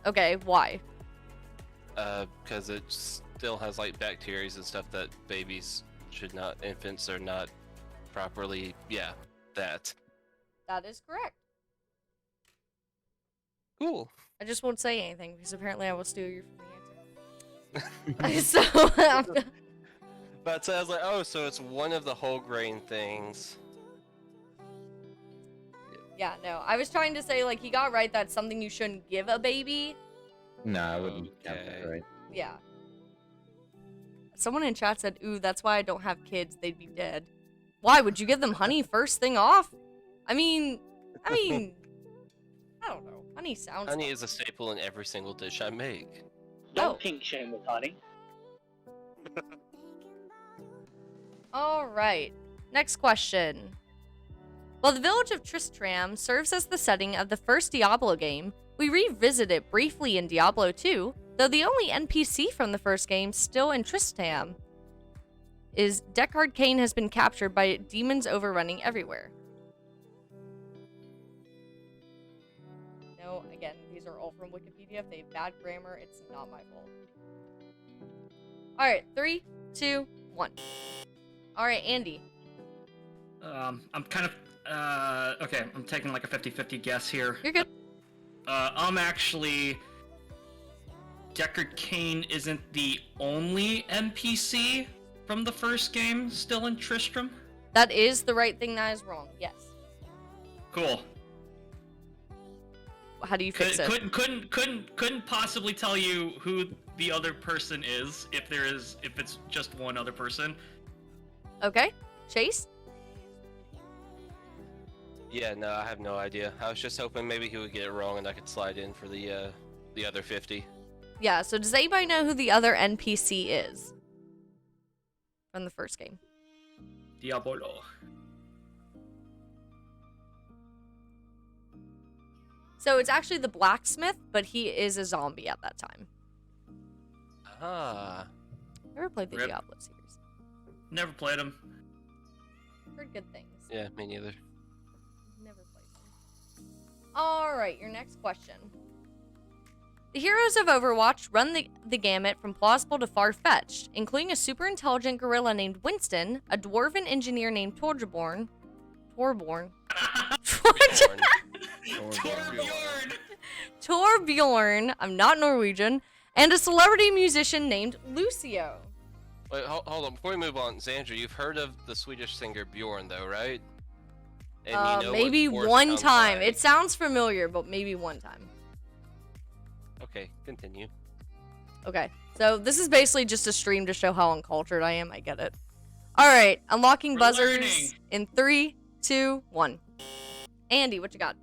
Okay, why? because it still has like bacteria and stuff that babies should not, infants are not properly, yeah, that. That is correct. Cool. I just won't say anything because apparently I will steal you from the answer. So, But I was like, oh, so it's one of the whole grain things. yeah, no. I was trying to say, like, he got right that's something you shouldn't give a baby. No, I wouldn't count Okay. that, right? Yeah. Someone in chat said, ooh, that's why I don't have kids. They'd be dead. Why? Would you give them honey first thing off? I mean, I don't know. Honey sounds Honey fun. is a staple in every single dish I make. Don't Oh. kink shame with honey. All right. Next question. While the village of Tristram serves as the setting of the first Diablo game, we revisit it briefly in Diablo 2, though the only NPC from the first game still in Tristram is Deckard Cain has been captured by demons overrunning everywhere. No, again, these are all from Wikipedia. If they have bad grammar, it's not my fault. All right, 3, 2, 1. All right, Andy. I'm kind of okay. I'm taking like a 50-50 guess here. You're good. Actually, Deckard Cain isn't the only NPC from the first game still in Tristram. That is the right thing. That is wrong. Yes. Cool. How do you fix it? Couldn't possibly tell you who the other person is if it's just one other person. Okay, Chase. Yeah, no, I have no idea. I was just hoping maybe he would get it wrong and I could slide in for the other 50. Yeah. So does anybody know who the other NPC is from the first game? Diabolo. So it's actually the blacksmith, but he is a zombie at that time. Ah. Never played the Rip. Diablo series. Never played him. Heard good things. Yeah, me neither. Never played them. All right, your next question. The heroes of Overwatch run the gamut from plausible to far-fetched, including a super intelligent gorilla named Winston, a dwarven engineer named Torbjorn. Torbjorn. Torbjorn. Torbjorn, I'm not Norwegian, and a celebrity musician named Lucio. Wait, hold on. Before we move on, Xandra, you've heard of the Swedish singer Bjorn, though, right? And you know what Maybe Thor one sounds time. like. It sounds familiar, but maybe one time. Okay, continue. Okay, so this is basically just a stream to show how uncultured I am. I get it. All right, unlocking We're buzzers learning. in 3, 2, 1. Andy, what you got?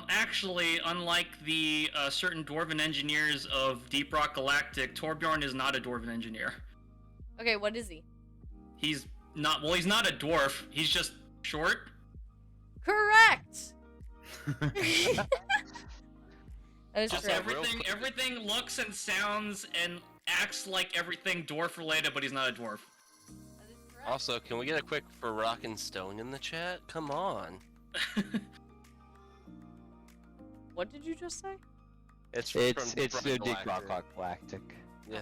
Actually, unlike the certain dwarven engineers of Deep Rock Galactic, Torbjorn is not a dwarven engineer. Okay, what is he? He's not a dwarf. He's just short. Correct. That is Just true. a real Everything looks and sounds and acts like everything dwarf related, but he's not a dwarf. That is correct. Also, can we get a quick for Rock and Stone in the chat? Come on. What did you just say? It's from the Rock Deep Galactic. Rock Galactic. Yeah.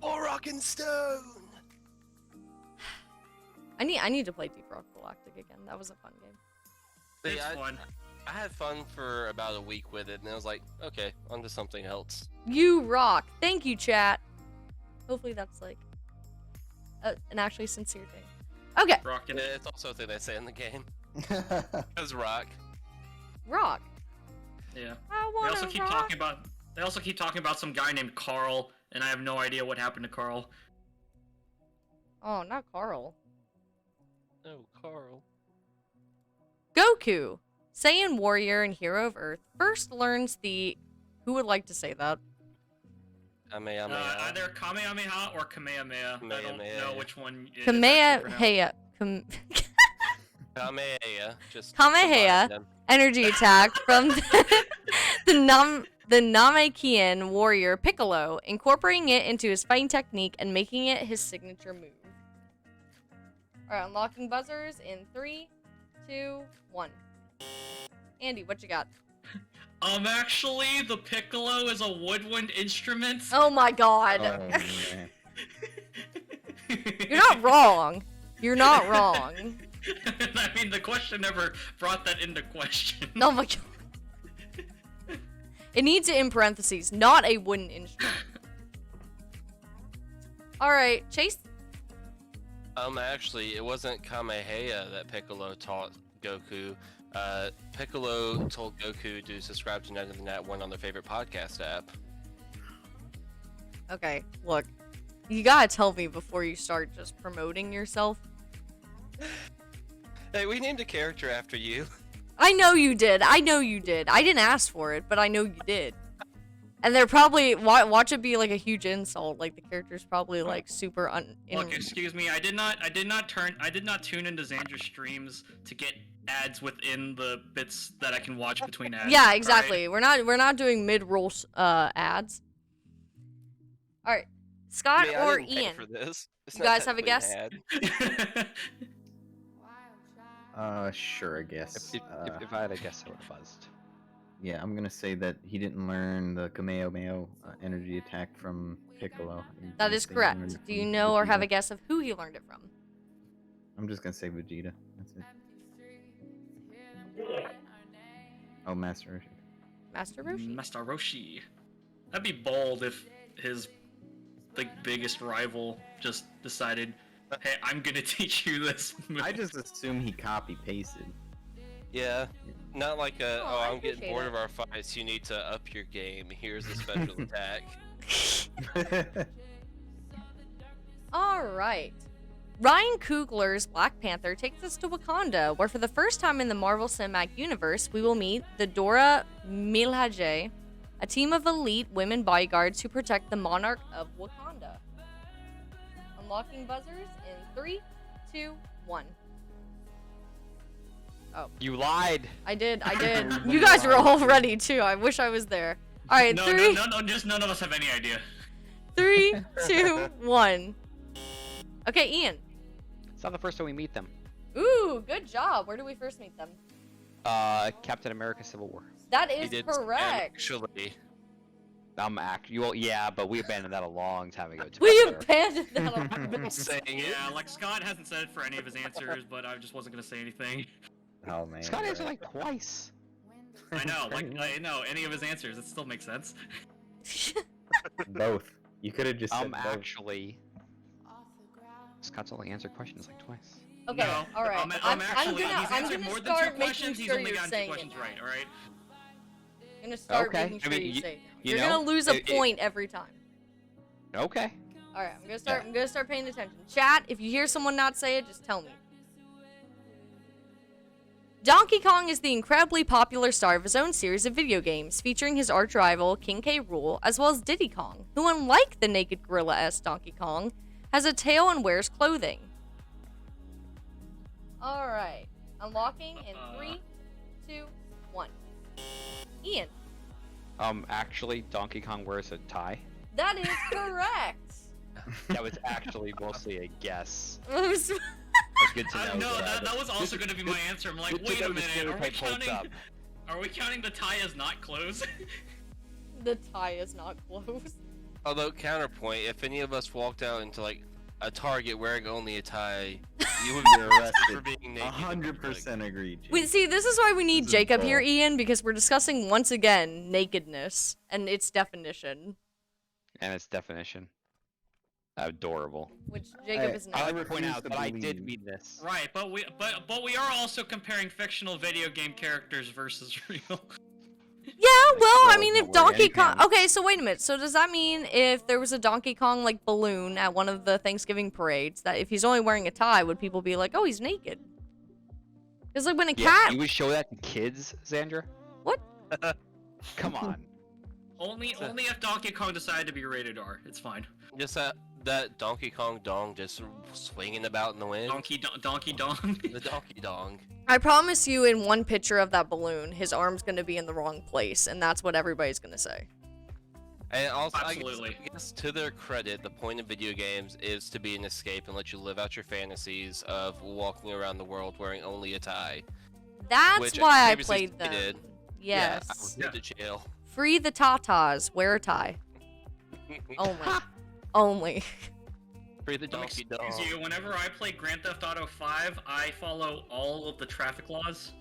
Oh, Rock and Stone! I need to play Deep Rock Galactic again. That was a fun game. See, It's fun. I had fun for about a week with it, and I was like, okay, on to something else. You rock. Thank you, chat. Hopefully that's like an actually sincere thing. Okay, Rocking And it. it's also a thing they say in the game. As Rock. rock. Yeah. I They wanna also keep rock. talking about some guy named Carl, and I have no idea what happened to Carl. Oh, not Carl. Oh, Carl. Goku, Saiyan warrior and hero of Earth, first learns the. Who would like to say that? Kamehameha. Either Kamehameha or Kamehameha. I don't Kamehameha. know which one. It is actually pronounced. Kamehameha. Kamehameha. Just Kamehameha. combine them. Energy attack from the Namekian warrior Piccolo, incorporating it into his fighting technique and making it his signature move. Alright, unlocking buzzers in 3, 2, 1. Andy, what you got? Actually, the piccolo is a woodwind instrument. Oh my god. Oh, man. You're not wrong. You're not wrong. I mean, the question never brought that into question. Oh my god. It needs it in parentheses, not a wooden instrument. Alright, Chase? Actually, it wasn't Kamehameha that Piccolo taught Goku. Piccolo told Goku to subscribe to Night of the Nat 1 on their favorite podcast app. Okay, look. You gotta tell me before you start just promoting yourself. Hey, we named a character after you. I know you did. I know you did. I didn't ask for it, but I know you did. And they're probably watch it be like a huge insult. Like the character's probably like super Look, excuse me. I did not tune into Xandra's streams to get ads within the bits that I can watch between ads. Yeah, exactly. We're not doing mid-roll ads. All right, Scott I or didn't pay Ian. for this. It's You not guys have a technically an guess? ad. Sure, I guess. If I had a guess, I would have buzzed. Yeah, I'm gonna say that he didn't learn the Kamehameha energy attack from Piccolo. That is correct. Do you know or have a guess of who he learned it from? I'm just gonna say Vegeta. That's it. Oh, Master Roshi. Master Roshi. Master Roshi. That'd be bold if his biggest rival just decided, hey, I'm gonna teach you this move. I just assume he copy pasted. Yeah, not like a, Oh, oh, I I'm getting appreciate bored it. of our fights, you need to up your game, here's a special attack. Alright. Ryan Coogler's Black Panther takes us to Wakanda, where for the first time in the Marvel Cinematic Universe, we will meet the Dora Milaje, a team of elite women bodyguards who protect the monarch of Wakanda. Unlocking buzzers in 3, 2, 1. You lied. I did. You guys were all ready too. I wish I was there. Alright, No, 3, no, just none of us have any idea. 3, 2, 1. Okay, Ian. It's not the first time we meet them. Ooh, good job. Where do we first meet them? Captain America: Civil War. That He is did correct. Actually, Well, yeah, but we abandoned that a long time ago. to be We fair. abandoned that. I've been saying it. Yeah, like Scott hasn't said it for any of his answers, but I just wasn't gonna say anything. Oh man. Scott answered right. like twice. I know, I know any of his answers. It still makes sense. Both. You could have just said both. Actually, Scott's only answered questions like twice. Okay, No, all right. I'm actually, gonna he's answered more than two start making questions. He's sure only you're gotten two saying it. questions right. All right. I'm gonna start Okay. making sure I mean, you say it. you You're know, gonna lose a it- point every time. Okay. All right, I'm gonna start paying attention. Chat, if you hear someone not say it, just tell me. Donkey Kong is the incredibly popular star of his own series of video games, featuring his arch rival, King K. Rool, as well as Diddy Kong, who, unlike the naked gorilla-esque Donkey Kong, has a tail and wears clothing. Alright, unlocking in 3, 2, 1. Ian, Actually, Donkey Kong wears a tie. that is correct! That was actually mostly a guess. Oops. It's good to know. No, that was also gonna be my answer. I'm like, good to wait know a the minute, stereotype holds up. are we counting the tie as not clothes? The tie is not closed. Although, counterpoint, if any of us walked out into like a Target wearing only a tie, you would be arrested for being naked. in public. 100% agreed. Jake. Wait, see, this is why we need This is Jacob here, bull. Ian, because we're discussing once again nakedness and its definition, And its definition. Adorable. which Jacob I- is I not. like to point refuse out to that I did believe- mean this. Right, but we are also comparing fictional video game characters versus real. Yeah, well, I Well, mean, don't if worry, Donkey I Kong. can. Okay, so wait a minute. So does that mean if there was a Donkey Kong like balloon at one of the Thanksgiving parades, that if he's only wearing a tie, would people be like, "Oh, he's naked"? Because like when a Yeah, cat. you would show that to kids, Xandra? What? Come on. Only if Donkey Kong decided to be rated R. It's fine. Just that Donkey Kong dong just swinging about in the wind? Donkey Dong. The Donkey Dong. I promise you, in one picture of that balloon, his arm's gonna be in the wrong place, and that's what everybody's gonna say. And also, Absolutely. I guess to their credit, the point of video games is to be an escape and let you live out your fantasies of walking around the world wearing only a tie. That's Which why I previously played them. stated. Yes. Yeah, I was sent to jail. Free the tatas. Wear a tie. Only. Only. Free the Don't Donkey excuse Dong. you. Whenever I play Grand Theft Auto 5, I follow all of the traffic laws.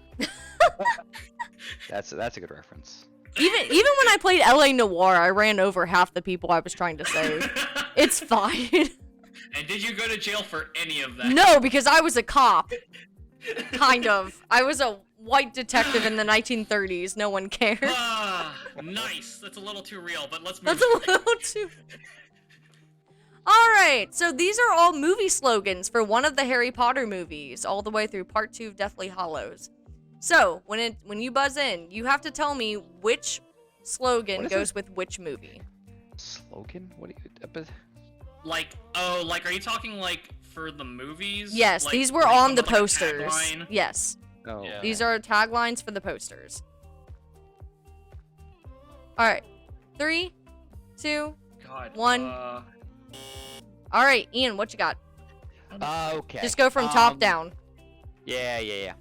That's a good reference. Even when I played LA Noire, I ran over half the people I was trying to save. It's fine. And did you go to jail for any of that? No, because I was a cop. Kind of. I was a white detective in the 1930s. No one cared. Ah, nice. That's a little too real, but let's move. That's a little too. Alright, so these are all movie slogans for one of the Harry Potter movies, all the way through part 2 of Deathly Hallows. So, when you buzz in, you have to tell me which slogan What is goes with which movie. Slogan? What do you? Like, are you talking like for the movies? Yes, Like, these were where they on come the with, like, a posters. tagline? Yes, Oh. Yeah. these are taglines for the posters. Alright, 3, 2, God. One. alright, Ian, what you got? Okay. Just go from top down. Yeah.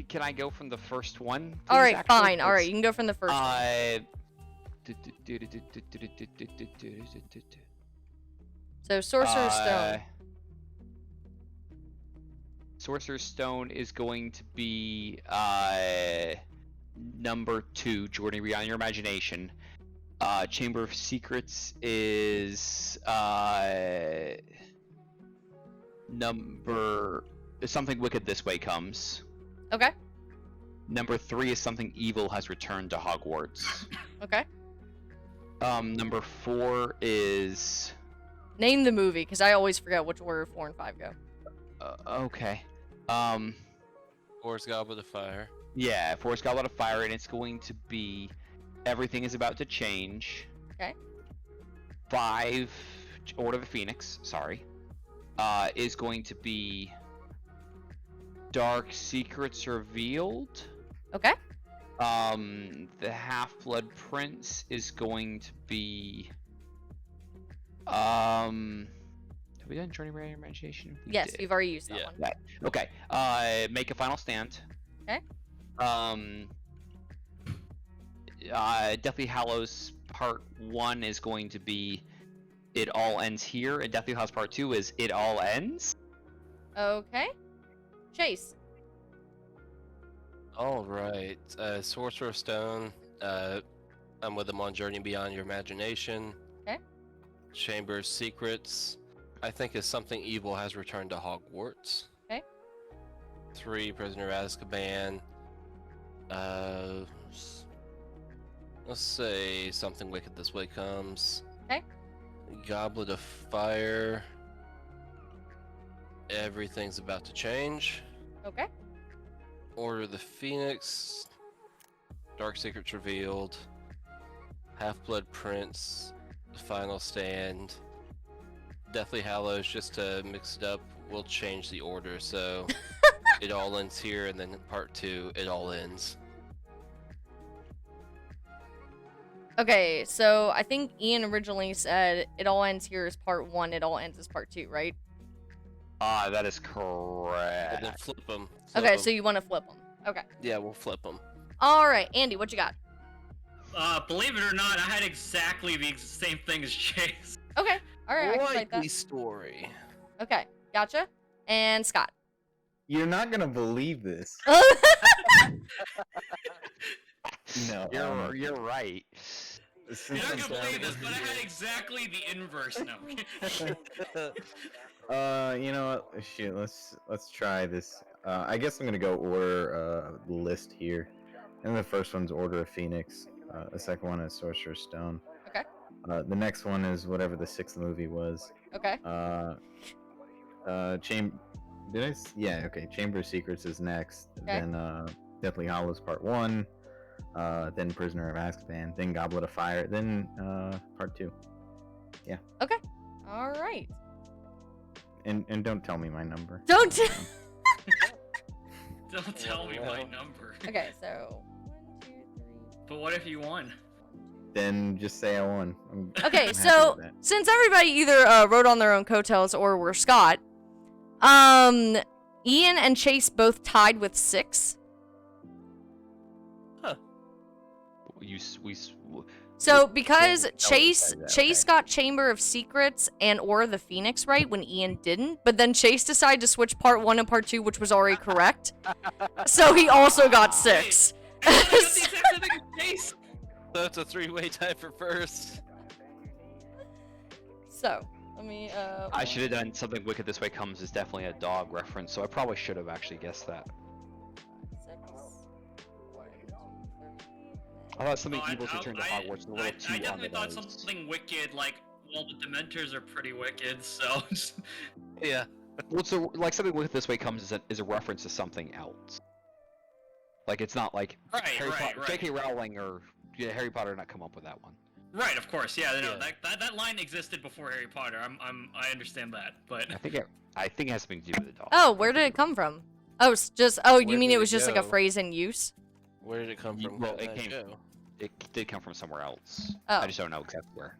Can I go from the first one? please, Alright, actually? fine. Alright, you can go from the first one. So, Sorcerer's Stone. Sorcerer's Stone is going to be number 2, Jordan, beyond your imagination. Chamber of Secrets is number Something Wicked This Way Comes. Okay, Number 3 is Something Evil Has Returned to Hogwarts. okay. Number 4 is Name the movie, because I always forget which order 4 and 5 go. okay. Forrest Goblet of Fire. Yeah, Forrest Goblet of Fire, and it's going to be Everything is About to Change. Okay. 5, Order of the Phoenix, sorry, is going to be Dark Secrets Revealed. Okay. The Half-Blood Prince is going to be have we done Journey Beyond Your Imagination? We Yes, did. you've already used that Yeah. one. Right. Okay. Make a Final Stand. Okay. Deathly Hallows Part 1 is going to be It All Ends Here, and Deathly Hallows Part 2 is It All Ends. Okay. Chase. Alright. Sorcerer's Stone. I'm with them on Journey Beyond Your Imagination. Okay. Chamber of Secrets. I think is Something Evil Has Returned to Hogwarts. Okay. 3, Prisoner of Azkaban. Let's say Something Wicked This Way Comes. Okay. Goblet of Fire. Everything's About to Change. Okay. Order of the Phoenix. Dark Secrets Revealed. Half-Blood Prince. The Final Stand. Deathly Hallows, just to mix it up, we'll change the order, so It All Ends Here, and then part 2, It All Ends. Okay, so I think Ian originally said It All Ends Here is part 1, It All Ends is part 2, right? That is And correct. then flip them. Okay, so you want to flip them. Okay. Yeah, we'll flip them. Alright, Andy, what you got? Believe it or not, I had exactly the same thing as Chase. Okay, alright, I can fight Likely that. story. Okay, gotcha. And Scott. You're not gonna believe this. No. You're right. You're not gonna believe this, but I had exactly the inverse now. You know what? Shit, let's try this. I guess I'm gonna go order list here. And the first one's Order of Phoenix. The second one is Sorcerer's Stone. Okay. The next one is whatever the 6th movie was. Okay. Yeah, okay. Chamber of Secrets is next. Okay. Then Deathly Hallows Part 1. Then Prisoner of Azkaban. Then Goblet of Fire. Then Part 2. Alright. right. And don't tell me my number. Don't. Don't tell me my number. Okay, so 1, 2, 3. But what if you won? Then just say I won. Okay, I'm happy so with that. since everybody either rode on their own coattails or were Scott, Ian and Chase both tied with 6. So because that was Chase that, Chase got Chamber of Secrets and Aura of the Phoenix right when Ian didn't, but then Chase decided to switch part 1 and part 2, which was already correct. So he also got 6. I got the exact same case. So it's a 3-way tie for first. So let me. I should have done something wicked this way comes is definitely a dog reference, so I probably should have actually guessed that. 6, 1, 2, 3. I thought something Oh, evil to turn to Hogwarts. A little too I on definitely the thought nose. something wicked, like, well, the Dementors are pretty wicked, so. Yeah. Well, so like something wicked this way comes is a reference to something else. Like it's not like Right, right. J.K. Rowling or Harry Potter did not come up with that one. Right, of course, yeah. No, Yeah. that line existed before Harry Potter. I understand that, but I think it has something to do with the dog. Oh, where did it come from? Oh, you Where mean did it was it just like a go? phrase in use? Where did it come from? Well, How did it that came. go? It did come from somewhere else. Oh. I just don't know exactly where.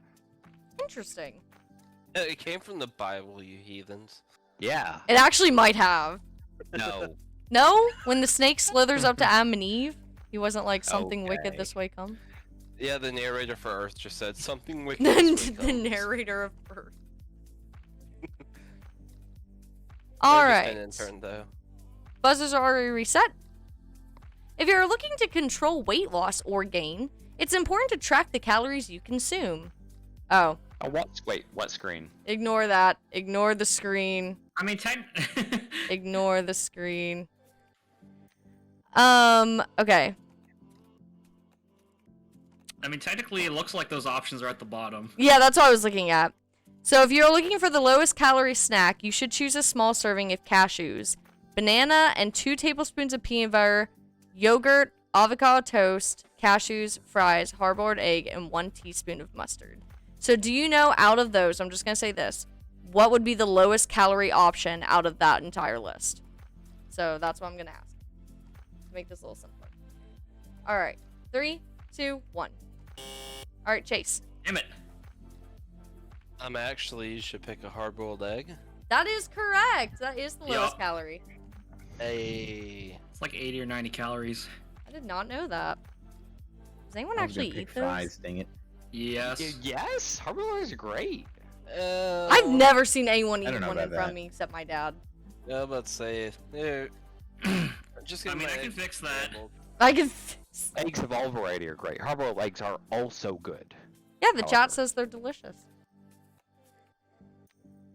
Interesting. It came from the Bible, you heathens. Yeah. It actually might have. No. No? When the snake slithers up to Adam and Eve, he wasn't like something wicked Okay. this way come. Yeah, the narrator for Earth just said something wicked. this way the comes." narrator of Earth. They're All just right. an intern, though. Buzzers are already reset. If you're looking to control weight loss or gain, it's important to track the calories you consume. Oh, Oh, what screen? ignore that. Ignore the screen. I mean, Ignore the screen. Okay. I mean, technically, it looks like those options are at the bottom. Yeah, that's what I was looking at. So if you're looking for the lowest calorie snack, you should choose a small serving of cashews, banana, and 2 tablespoons of peanut butter, yogurt, avocado toast, cashews, fries, hard-boiled egg, and 1 teaspoon of mustard. So do you know out of those, I'm just going to say this, what would be the lowest calorie option out of that entire list? So that's what I'm going to ask. To make this a little simpler. All right. 3, 2, 1. All right, Chase. Damn it. Actually, you should pick a hard-boiled egg. That is correct. That is the lowest Yup. calorie. Hey. It's like 80 or 90 calories. I did not know that. Does anyone I was gonna actually pick eat those? fries, dang it. Yes. Yes, Harbor is great. I've never seen anyone I eat don't know one in about front that. of me except my dad. Yeah, I'm about to say, just I give mean, my I can eggs fix that. scrambled. I can. Eggs of all variety are great. Hard-boiled eggs are also good. Yeah, the However. chat says they're delicious.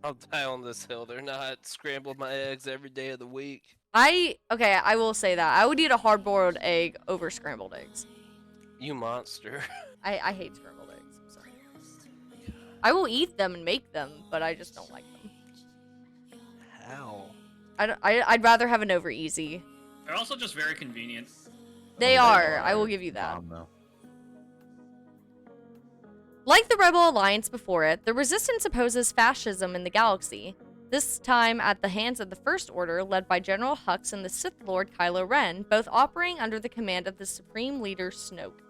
I'll die on this hill. They're not scrambled my eggs every day of the week. Okay, I will say that. I would eat a hard-boiled egg over scrambled eggs. You monster. I hate scrambled eggs. I'm sorry. I will eat them and make them, but I just don't like them. How? I'd rather have an over easy. They're also just very convenient. They are. I will give you that. Though. Like the Rebel Alliance before it, the Resistance opposes fascism in the galaxy, this time at the hands of the First Order led by General Hux and the Sith Lord Kylo Ren, both operating under the command of the Supreme Leader Snoke.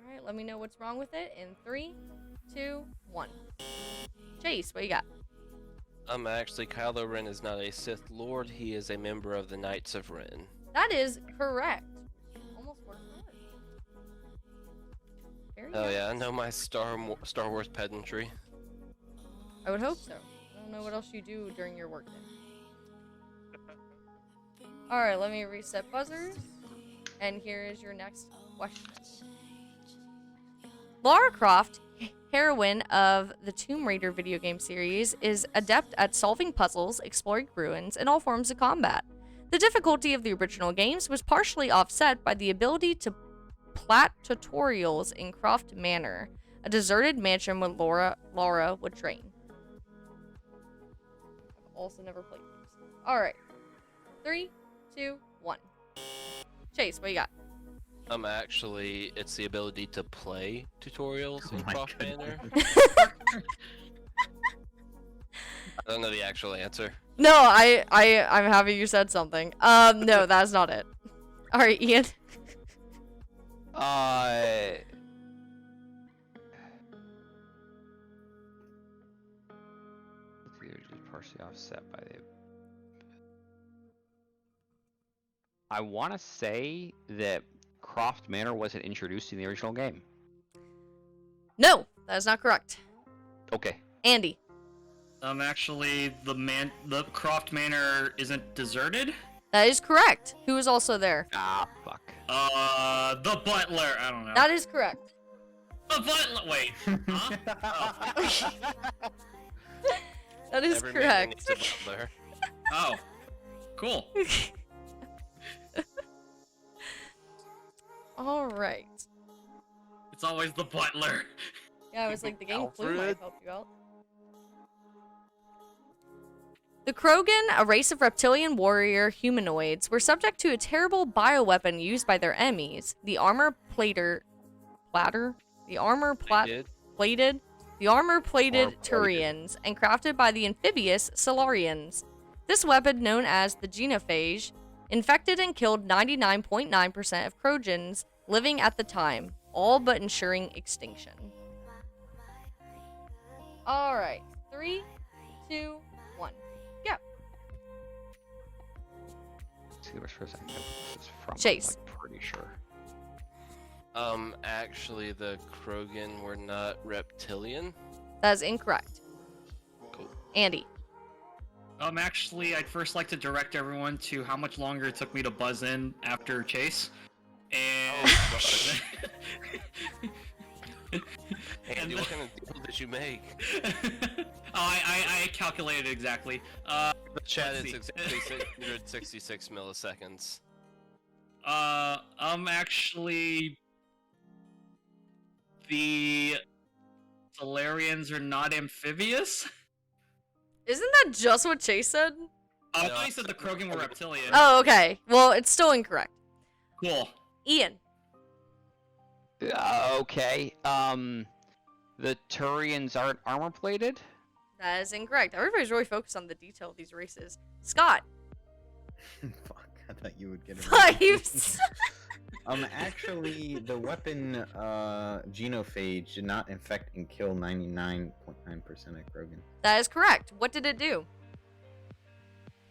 Alright, let me know what's wrong with it in 3, 2, 1. Chase, what you got? Actually, Kylo Ren is not a Sith Lord. He is a member of the Knights of Ren. That is correct. Almost worked hard. Very Oh nice. yeah, I know my Star Wars pedantry. I would hope so. I don't know what else you do during your work day. Alright, let me reset buzzers. And here is your next question. Lara Croft, heroine of the Tomb Raider video game series, is adept at solving puzzles, exploring ruins, and all forms of combat. The difficulty of the original games was partially offset by the ability to plat tutorials in Croft Manor, a deserted mansion where Lara would train. I've also never played these. Alright. 3, 2, 1. Chase, what you got? Actually, it's the ability to play tutorials Oh in my Croft goodness. Manor. I don't know the actual answer. No, I'm happy you said something. No, that's not it. All right, Ian. Partially offset by the. I want to say that Croft Manor wasn't introduced in the original game. No, that is not correct. Okay. Andy. Actually, the Croft Manor isn't deserted. That is correct. Who is also there? Ah, fuck. The butler. I don't know. That is correct. The butler. Wait. Huh? Oh. That is Every man correct. needs a butler. Oh. Cool. All right. It's always the butler. Yeah, I was like, the game Clue might Alfred. help you out. The Krogan, a race of reptilian warrior humanoids, were subject to a terrible bioweapon used by their enemies, the armor-plated Plated. armor-plated Turians, and crafted by the amphibious Solarians. This weapon, known as the Genophage, infected and killed 99.9% of Krogans living at the time, all but ensuring extinction. Alright, 3, 2, 1. Go. See which person this is from. Chase. I'm pretty sure. Actually, the Krogan were not reptilian. That is incorrect. Cool. Andy. Actually, I'd first like to direct everyone to how much longer it took me to buzz in after Chase. And... Andy, what kind of deal did you make? I calculated exactly. The chat Let's is see. exactly 666 milliseconds. Actually... The... Solarians are not amphibious? Isn't that just what Chase said? I No. thought you said the Krogan were reptilian. Oh, okay. Well, it's still incorrect. Cool. Ian. Okay. The Turians aren't armor plated. That is incorrect. Everybody's really focused on the detail of these races. Scott. Fuck, I thought you would get it. Fives. Actually, the weapon, Genophage did not infect and kill 99.9% of Krogan. That is correct. What did it do?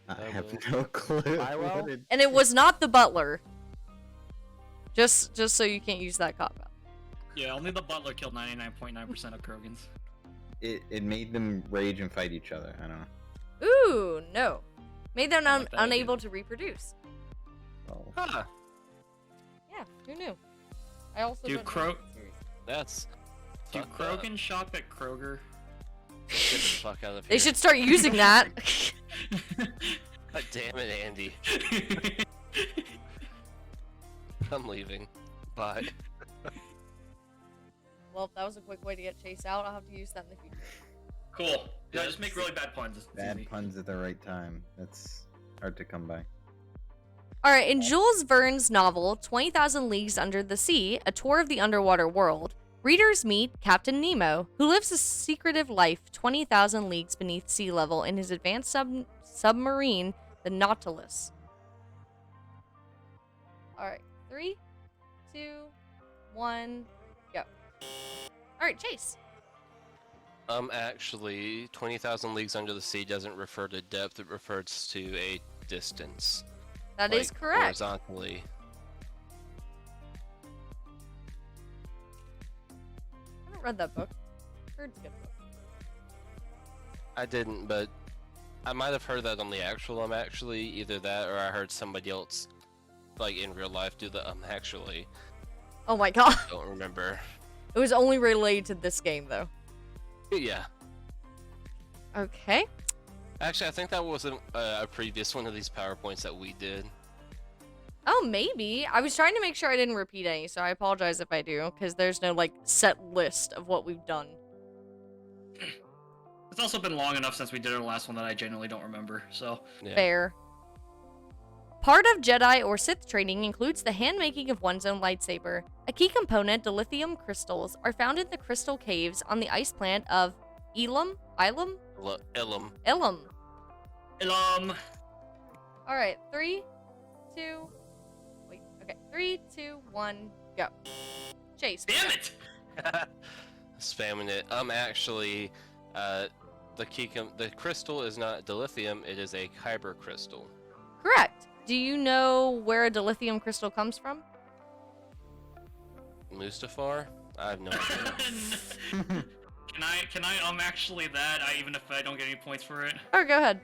I I have will- no clue. Philo? What did- And it was not the butler. Just so you can't use that cop out. Yeah, only the butler killed 99.9% of Krogans. It made them rage and fight each other. I don't know. Ooh, no. Made them I like that idea. unable to reproduce. Oh. Huh. Yeah, who knew? I also Do don't know Kro- the series. That's. Do fucked up. Krogan shop at Kroger? Get the fuck out of here. They should start using that. God damn it, Andy. I'm leaving. Bye. Well, if that was a quick way to get Chase out, I'll have to use that in the future. Cool. Yeah, just make really bad puns. It's Bad easy. puns at the right time. That's hard to come by. Alright, in Jules Verne's novel, 20,000 Leagues Under the Sea, A Tour of the Underwater World, readers meet Captain Nemo, who lives a secretive life 20,000 leagues beneath sea level in his advanced submarine, the Nautilus. Alright, 3, 2, 1, go. Alright, Chase. Actually, 20,000 leagues under the sea doesn't refer to depth, it refers to a distance. That is like, correct. Horizontally. I haven't read that book. Heard it's a good book. I didn't, but I might have heard that on the actual actually, either that or I heard somebody else, like in real life, do the actually. Oh my god. Don't remember. It was only related to this game, though. Yeah. Okay. Actually, I think that wasn't a previous one of these PowerPoints that we did. Oh, maybe. I was trying to make sure I didn't repeat any, so I apologize if I do, because there's no, like, set list of what we've done. It's also been long enough since we did our last one that I genuinely don't remember, so... Yeah. Fair. Part of Jedi or Sith training includes the handmaking of one's own lightsaber. A key component, dilithium crystals, are found in the crystal caves on the ice planet of Ilum? Ilum. Ilum. Ilum. All right, 3, 2, wait, okay, 3, 2, 1, go. Chase. Damn it! Spamming it. Actually, the crystal is not dilithium, it is a kyber crystal. Correct. Do you know where a dilithium crystal comes from? Mustafar? I have no idea. Can I actually that, even if I don't get any points for it? Oh, go ahead.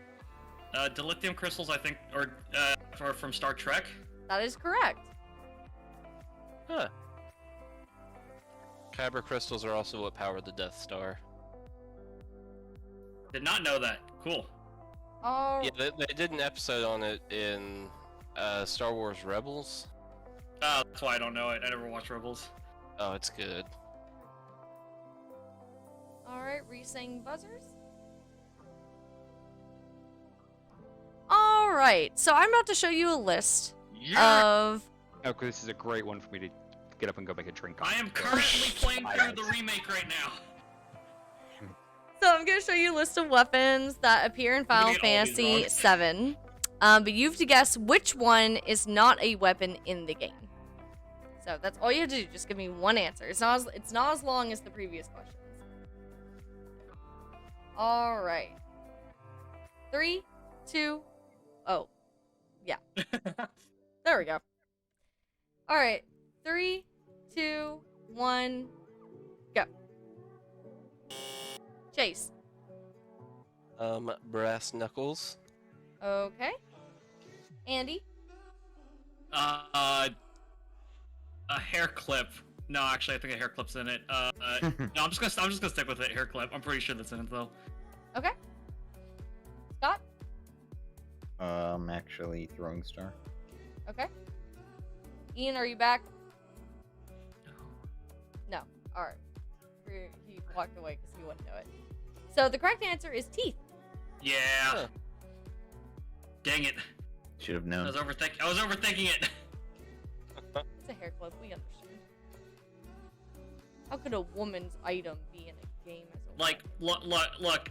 Dilithium crystals, I think, are from Star Trek. That is correct. Huh. Kyber crystals are also what powered the Death Star. Did not know that. Cool. Oh, Yeah, they did an episode on it in Star Wars Rebels. That's why I don't know it. I never watched Rebels. Oh, it's good. all right, re-saying buzzers. All right, so I'm about to show you a list of. Oh, 'cause this is a great one for me to get up and go make a drink on. I am currently playing through the remake right now. So I'm gonna show you a list of weapons that appear in Final get all these Fantasy wrong. VII. But you have to guess which one is not a weapon in the game. So that's all you have to do. Just give me one answer. It's not as long as the previous questions. All right. 3, 2. Oh, yeah. There we go. All right. 3, 2, 1, go. Chase. Brass knuckles. Okay. Andy. A hair clip. No, actually, I think a hair clip's in it. No, I'm just gonna stick with it. Hair clip. I'm pretty sure that's in it though. Okay. Scott. Actually, throwing star. Okay. Ian, are you back? No. All right. He walked away because he wouldn't know it. So the correct answer is teeth. Yeah. Huh. Dang it. Should have I known. was overthinking it. It's a hair clip. We understand. How could a woman's item be in a game as a Like, look,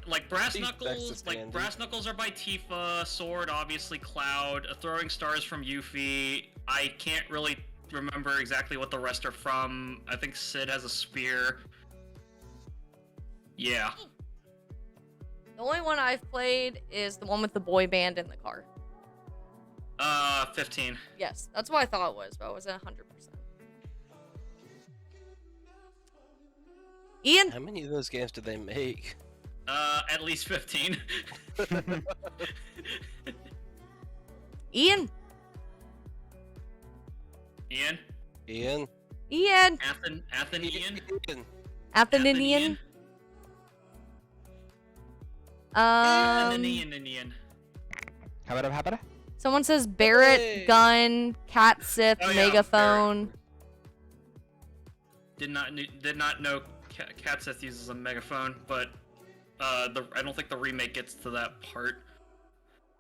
like brass Teeth knuckles. Texas Like candy. brass knuckles are by Tifa. Sword, obviously, Cloud. A throwing stars from Yuffie. I can't really remember exactly what the rest are from. I think Sid has a spear. Yeah. The only one I've played is the one with the boy band in the car. 15. Yes, that's what I thought it was, but I wasn't 100%. Ian. How many of those games did they make? At least 15. Ian. Ian? Ian? Ian. Athenian? Athenian. Athenian. How about it? Someone says Barrett, Hey. gun, cat Sith, Oh, yeah, megaphone. Did not know Cat Sith uses a megaphone, but I don't think the remake gets to that part.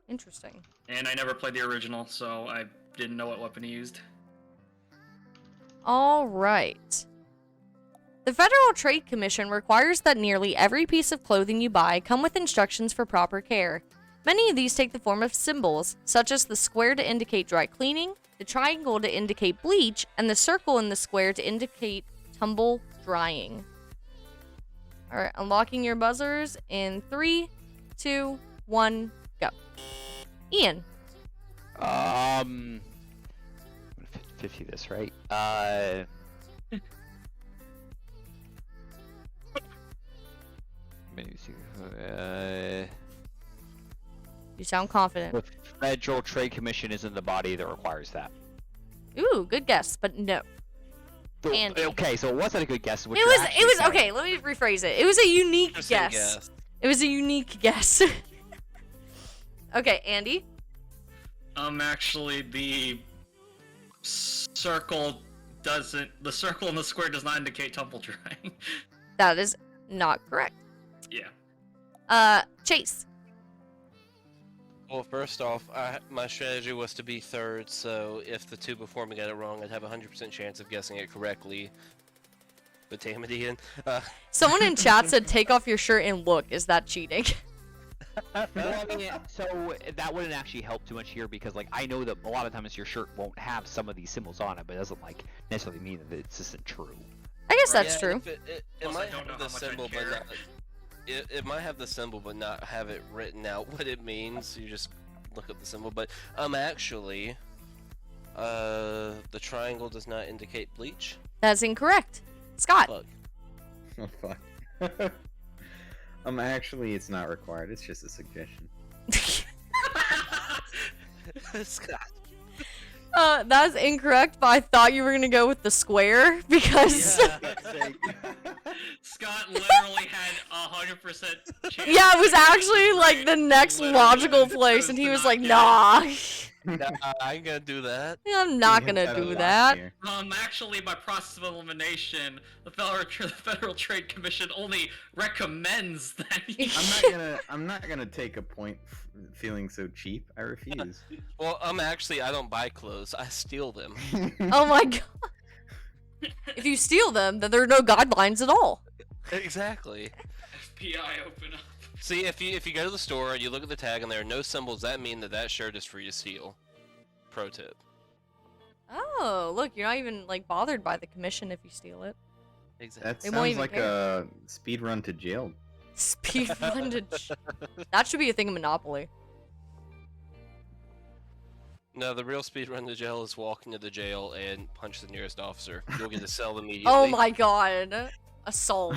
Interesting. And I never played the original, so I didn't know what weapon he used. All right. The Federal Trade Commission requires that nearly every piece of clothing you buy come with instructions for proper care. Many of these take the form of symbols, such as the square to indicate dry cleaning, the triangle to indicate bleach, and the circle in the square to indicate tumble drying. All right, unlocking your buzzers in 3, 2, 1, go. Ian. I'm gonna 50 this, right? Maybe see. You sound confident. The Federal Trade Commission isn't the body that requires that. Ooh, good guess, but no. Andy. Okay, so it wasn't a good guess. What It you're was actually saying. okay, let me rephrase it. It was a unique Interesting guess. guess. It was a unique guess. Okay, Andy. Actually, the circle the circle and the square does not indicate tumble drying. That is not correct. Yeah. Chase. Well, first off, my strategy was to be third, so if the two before me got it wrong, I'd have a 100% chance of guessing it correctly. But damn it, Ian. Someone in chat said take off your shirt and look. Is that cheating? Well, I mean, so that wouldn't actually help too much here because, like, I know that a lot of times your shirt won't have some of these symbols on it, but it doesn't like necessarily mean that this isn't true. I guess that's Yeah, true. if It Plus, I might don't know have the how much I symbol, but care. not. It might have the symbol, but not have it written out what it means. You just look up the symbol. But actually, the triangle does not indicate bleach. That's incorrect. Scott. Fuck. Oh fuck. Actually, it's not required. It's just a suggestion. Scott. That's incorrect, but I thought you were gonna go with the square because Scott literally had 100% chance. yeah, it was to get actually like right. the next Literally logical chose place, and he to was not like, get it. "Nah, Nah, I ain't gonna do that. I'm not You gonna have to do have that." here. Actually, by process of elimination, the Federal Trade Commission only recommends that you. I'm not gonna take a point feeling so cheap. I refuse. Well, actually, I don't buy clothes. I steal them. Oh my god! If you steal them, then there are no guidelines at all. Exactly. FBI open up. See, if you go to the store and you look at the tag and there are no symbols, that mean that shirt is free to steal. Pro tip. Oh, look, you're not even like bothered by the commission if you steal it. Exactly. That They won't sounds even like care. a speed run to jail. Speed run to that should be a thing in Monopoly. No, the real speed run to jail is walk into the jail and punch the nearest officer. You'll get a cell immediately. Oh my god, assault.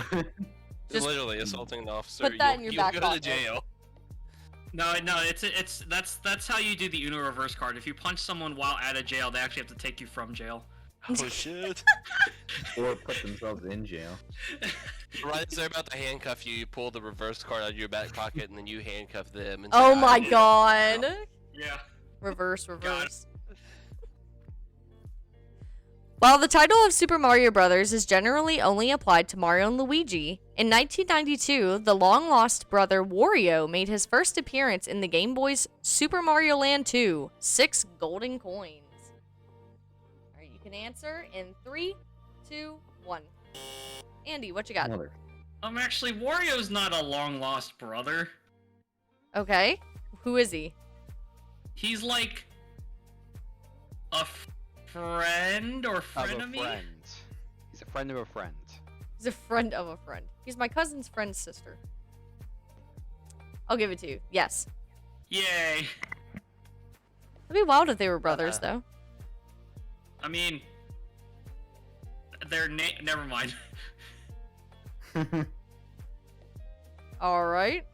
Just Literally assaulting an officer. put that in your you'll back go pocket. to jail. No, that's how you do the Uno reverse card. If you punch someone while at a jail, they actually have to take you from jail. Oh shit. Or put themselves in jail. Right as they're about to handcuff you, you pull the reverse card out of your back pocket and then you handcuff them. And Oh say, my "I did it." god. Yeah. Reverse, Got it. reverse. While the title of Super Mario Bros. Is generally only applied to Mario and Luigi, in 1992, the long-lost brother Wario made his first appearance in the Game Boy's Super Mario Land 2, 6 golden coins. Alright, you can answer in 3, 2, 1. Andy, what you got? Mother. Actually, Wario's not a long lost brother. Okay. Who is he? He's like a friend or Of a frenemy. friend. He's a friend of a friend. He's a friend of a friend. He's my cousin's friend's sister. I'll give it to you. Yes. Yay. It'd be wild if they were brothers, though. I mean, never mind. All right.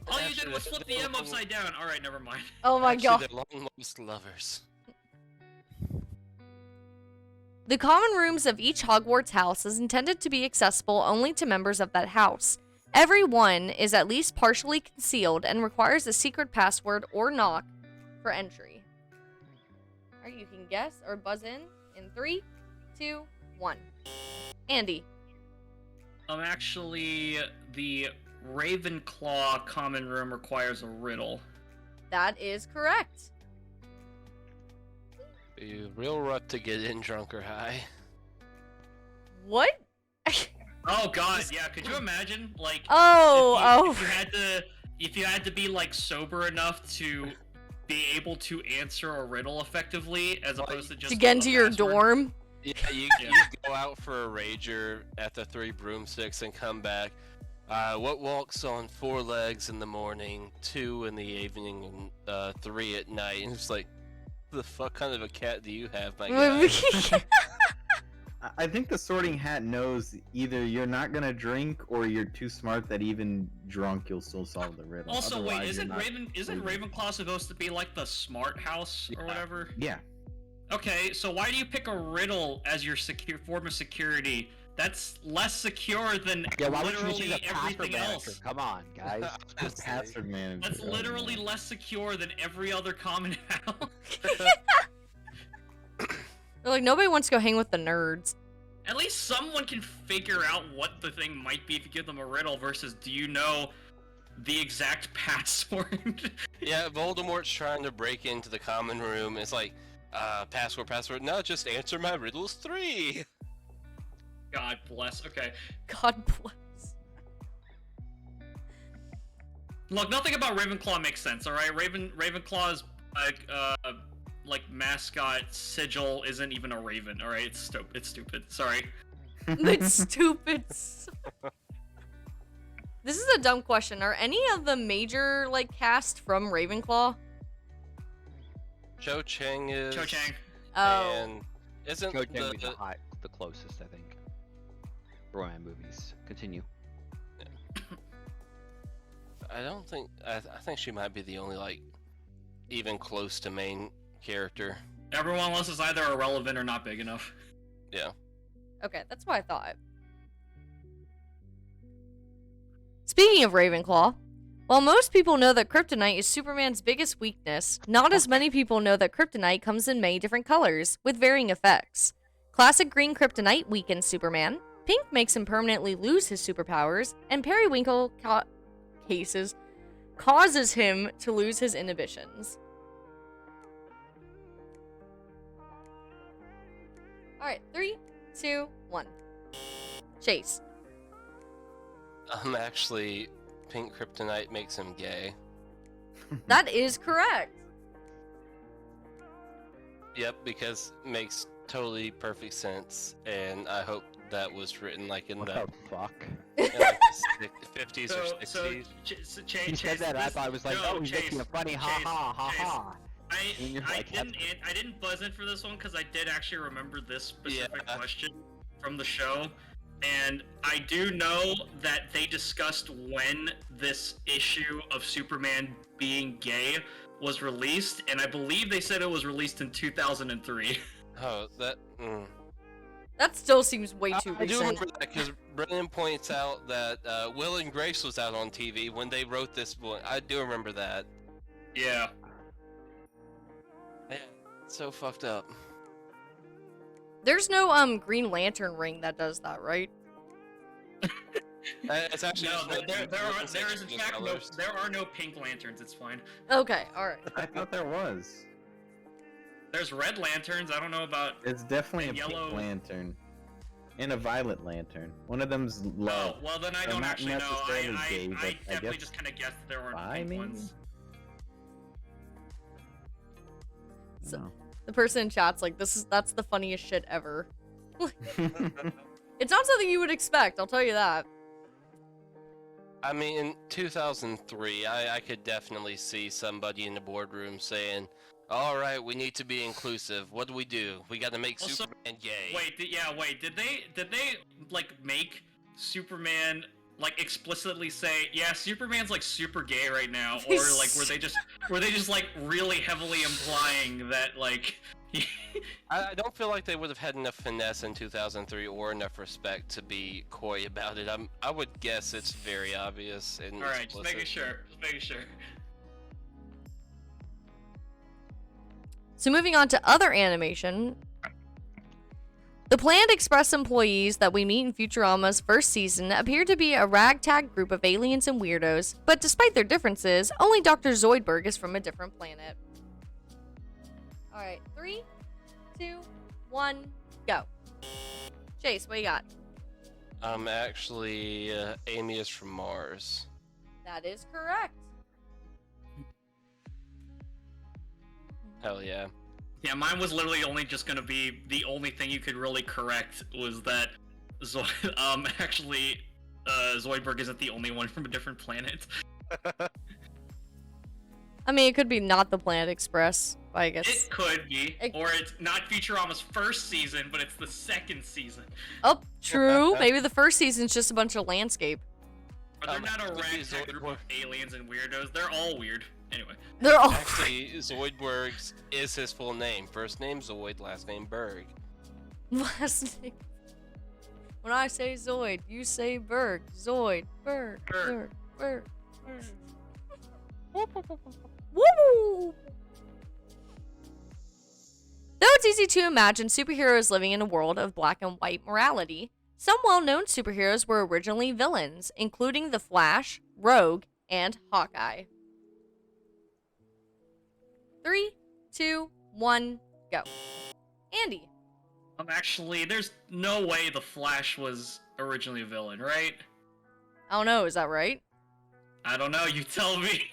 All you did was flip the M upside down. All right, never mind. Oh my Actually, god. they're long lost lovers. The common rooms of each Hogwarts house is intended to be accessible only to members of that house. Every one is at least partially concealed and requires a secret password or knock for entry. Alright, you can guess or buzz in 3, 2, 1. Andy. Actually, the Ravenclaw common room requires a riddle. That is correct. Be real rough to get in drunk or high. What? Oh god, yeah. Could you imagine, like, Oh, if you had to be like sober enough to be able to answer a riddle effectively, as opposed to just to get a into your password? dorm. Yeah, you go out for a rager at the 3 broomsticks and come back. What walks on 4 legs in the morning, 2 in the evening, and 3 at night? And it's like, the fuck kind of a cat do you have, my guy? I think the Sorting Hat knows either you're not gonna drink or you're too smart that even drunk you'll still solve the riddle. Also, wait, Otherwise, isn't you're not leaving. Ravenclaw supposed to be like the smart house or whatever? Yeah. Okay, so why do you pick a riddle as your form of security? That's less secure than Yeah, why would you literally choose a password everything manager? else. Come on, guys. Honestly. Password manager. That's Oh, literally man. less secure than every other common house. They're like, nobody wants to go hang with the nerds. At least someone can figure out what the thing might be if you give them a riddle versus do you know the exact password? Yeah, Voldemort's trying to break into the common room. It's like, password. No, just answer my riddles 3. God bless. Okay. God bless. Look, nothing about Ravenclaw makes sense. All right, Ravenclaw's like mascot sigil isn't even a raven. All right, it's stupid. Sorry. It's stupid. This is a dumb question. Are any of the major like cast from Ravenclaw? Cho Chang is. Cho Chang. Oh, And isn't Go Chang the, the closest, I think. Roman movies. Continue. I don't think I think she might be the only like even close to main character. Everyone else is either irrelevant or not big enough. Yeah. okay, that's what I thought. Speaking of Ravenclaw, while most people know that kryptonite is Superman's biggest weakness, not as many people know that kryptonite comes in many different colors, with varying effects. Classic green kryptonite weakens Superman, pink makes him permanently lose his superpowers, and periwinkle cases causes him to lose his inhibitions. Alright, 3, 2, 1. Chase. Actually, pink kryptonite makes him gay. That is correct. Yep, because it makes totally perfect sense, and I hope that was written like in What the, the fuck? in like the 50s or 60s. He said that, I thought it was like, no, oh, he's making a funny ha Chase, ha ha Chase. ha. And you're like, I didn't buzz in for this one because I did actually remember this specific Yeah. question from the show, and I do know that they discussed when this issue of Superman being gay was released, and I believe they said it was released in 2003. Oh, that. That still seems way too I do recent. remember that because Brennan points out that Will and Grace was out on TV when they wrote this one. I do remember that. Yeah. Man, so fucked up. There's no Green Lantern ring that does that, right? It's actually No, just like there is in fact no, colors. there are no pink lanterns. It's fine. Okay, alright. I thought there was. There's red lanterns. I don't know about. It's definitely a And yellow- pink lantern. And a violet lantern. One of them's Oh, love. well then I They're don't not actually know. necessarily gay, I but I definitely guess just kind of guessed that there aren't bi, pink maybe? ones. So- No. The person in chat's like, that's the funniest shit ever. It's not something you would expect, I'll tell you that. I mean, in 2003, I could definitely see somebody in the boardroom saying, "All right, we need to be inclusive. What do? We got to make Also- Superman gay." Wait, did they like make Superman like explicitly say, yeah, Superman's like super gay right now, or like were they just like really heavily implying that like I don't feel like they would have had enough finesse in 2003 or enough respect to be coy about it. I would guess it's very obvious and all right, just explicit. making sure. So moving on to other animation. The planned Express employees that we meet in Futurama's first season appear to be a ragtag group of aliens and weirdos, but despite their differences, only Dr. Zoidberg is from a different planet. Alright, 3, 2, 1, go. Chase, what you got? Actually, Amy is from Mars. That is correct. Hell yeah. Yeah, mine was literally only just gonna be the only thing you could really correct was that actually Zoidberg isn't the only one from a different planet. I mean, it could be not the Planet Express, but I guess. It could be, It- or it's not Futurama's first season, but it's the second season. Oh, true. Maybe the first season's just a bunch of landscape. But they're not a could be ragtag group of aliens and weirdos. They're all weird. Anyway. They're all Actually, Zoidberg is his full name. First name Zoid, last name Berg. last name. When I say Zoid, you say Berg. Zoid, Berg, Berg, Berg. Berg. Woo! Though it's easy to imagine superheroes living in a world of black and white morality, some well-known superheroes were originally villains, including The Flash, Rogue, and Hawkeye. 3, 2, 1, go. Andy. Actually, there's no way the Flash was originally a villain, right? I don't know, is that right? I don't know. You tell me.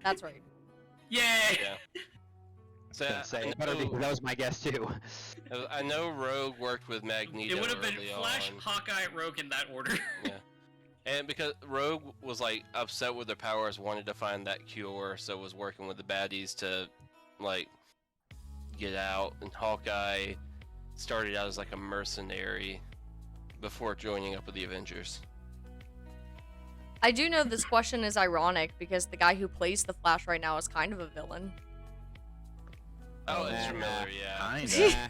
That's right. Yay! Yeah. So Gonna say, I it better be, know- that was my guess too. I know Rogue worked with Magneto. It would have been early Flash, on. Hawkeye, Rogue in that order. And because Rogue was like upset with their powers, wanted to find that cure, so was working with the baddies to like get out. And Hawkeye started out as like a mercenary before joining up with the Avengers. I do know this question is ironic because the guy who plays the Flash right now is kind of a villain. Oh, Yeah. Ezra Miller, yeah. Kinda.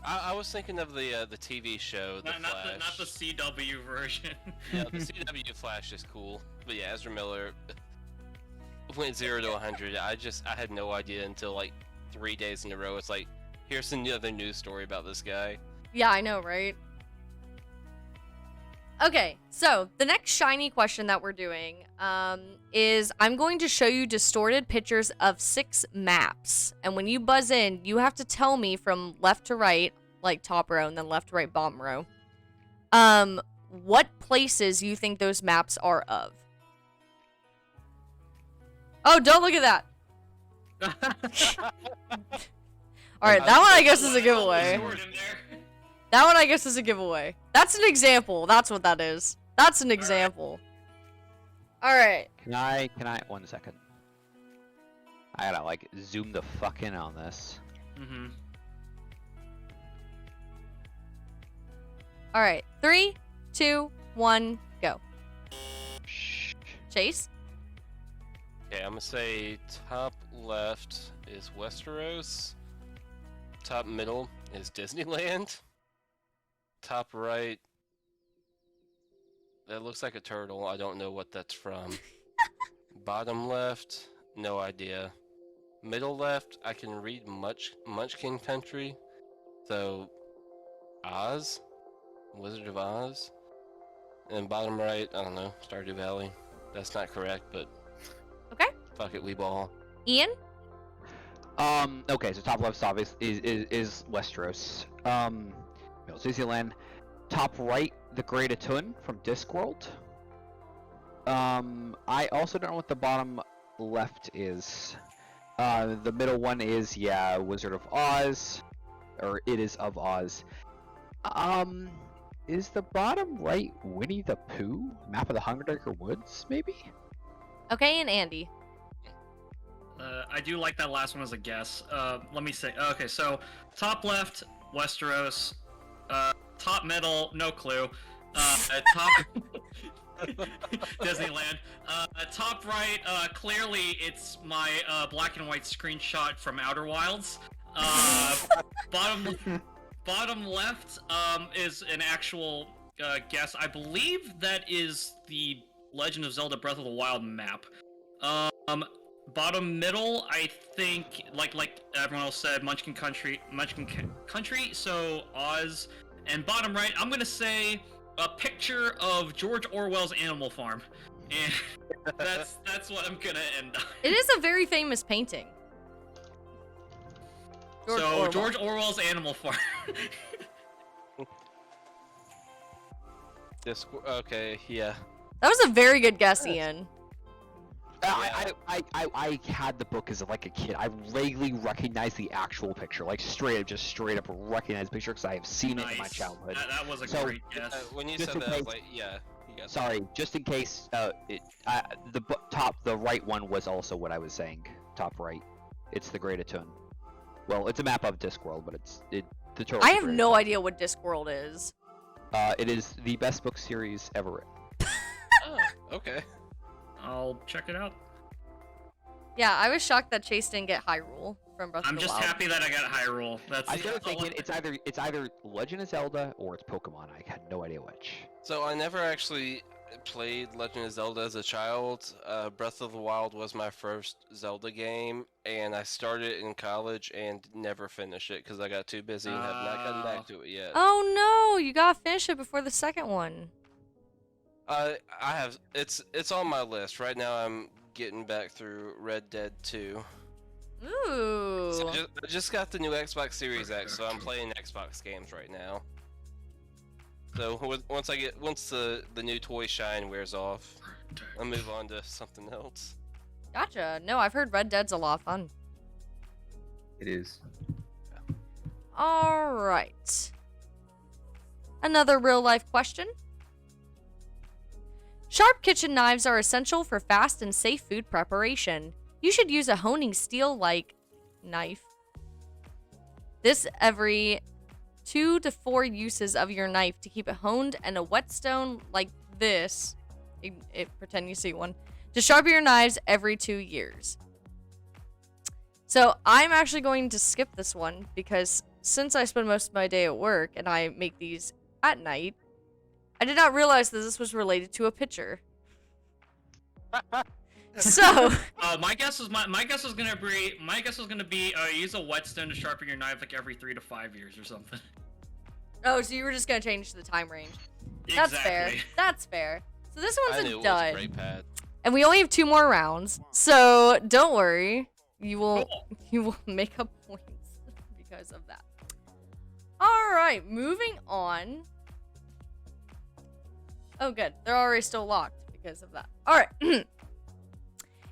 I was thinking of the TV show, The not Flash. the CW version. Yeah, the CW Flash is cool, but yeah, Ezra Miller went 0 to 100. I had no idea until like 3 days in a row. It's like, here's another news story about this guy. Yeah, I know, right? Okay, so the next shiny question that we're doing is I'm going to show you distorted pictures of 6 maps. And when you buzz in, you have to tell me from left to right, like top row, and then left to right, bottom row, what places you think those maps are of. Oh, don't look at that. Alright, that one I guess is a giveaway. Sword in there. That one I guess is a giveaway. That's an example. That's what that is. That's an example. Alright. Can I, 1 second. I gotta like zoom the fuck in on this. Mm-hmm. Alright. 3, 2, 1, go. Shh. Chase? Okay, I'm gonna say top left is Westeros. Top middle is Disneyland. Top right, that looks like a turtle. I don't know what that's from. Bottom left, no idea. Middle left, I can read Munchkin Country. So, Oz? Wizard of Oz? And bottom right, I don't know, Stardew Valley. That's not correct, but Okay. fuck it, we ball. Ian? Okay, so top left obvious is Westeros. No, Disneyland. Top right, the Great Atun from Discworld. I also don't know what the bottom left is. The middle one is, yeah, Wizard of Oz. Or it is of Oz. Is the bottom right Winnie the Pooh? Map of the Hungry Woods, maybe? Okay, and Andy. I do like that last one as a guess. Let me say. Okay, so top left, Westeros. Top middle, no clue. Top Disneyland. Top right, clearly it's my black and white screenshot from Outer Wilds. Bottom left is an actual guess. I believe that is the Legend of Zelda Breath of the Wild map. Bottom middle, I think, like everyone else said, Munchkin Country. So Oz. And bottom right, I'm gonna say a picture of George Orwell's Animal Farm, and that's what I'm gonna end on. It is a very famous painting. George Orwell's Animal Farm. Okay, yeah. That was a very good guess, Ian. I had the book as like a kid. I vaguely recognized the actual picture, like straight up recognize the picture because I have seen it in my Nice. childhood. That was a So, great guess. When you Just said in that, I was case- like, yeah, you got that. Sorry, just in case, the right one was also what I was saying. Top right, it's the Great Atun. Well, it's a map of Discworld, but the turtle. I have no idea what Discworld is. It is the best book series ever written. Oh, okay. I'll check it out. Yeah, I was shocked that Chase didn't get Hyrule from Breath I'm of the just Wild. happy that I got Hyrule. That's I started all thinking it's either Legend of Zelda or it's Pokemon. I had no idea which. So I never actually played Legend of Zelda as a child. Breath of the Wild was my first Zelda game, and I started in college and never finished it because I got too busy and have not gotten back to it yet. Oh no, you gotta finish it before the second one. I have it's on my list right now. I'm getting back through Red Dead 2. Ooh. So I just got the new Xbox Series X, so I'm playing Xbox games right now. So once the new toy shine wears off, I'll move on to something else. Gotcha. No, I've heard Red Dead's a lot of fun. It is. All right. Another real life question. Sharp kitchen knives are essential for fast and safe food preparation. You should use a honing steel-like knife. This every 2 to 4 uses of your knife to keep it honed, and a whetstone like this, pretend you see one, to sharpen your knives every 2 years. So I'm actually going to skip this one because since I spend most of my day at work and I make these at night, I did not realize that this was related to a pitcher. So My guess was gonna be use a whetstone to sharpen your knife like every 3 to 5 years or something. oh, so you were just gonna change the time range. That's fair. Exactly. That's fair. So this I one's knew a it was a dud. great pad. And we only have 2 more rounds. So don't worry. You will Cool. make up points because of that. Alright, moving on. Oh good. They're already still locked because of that. Alright.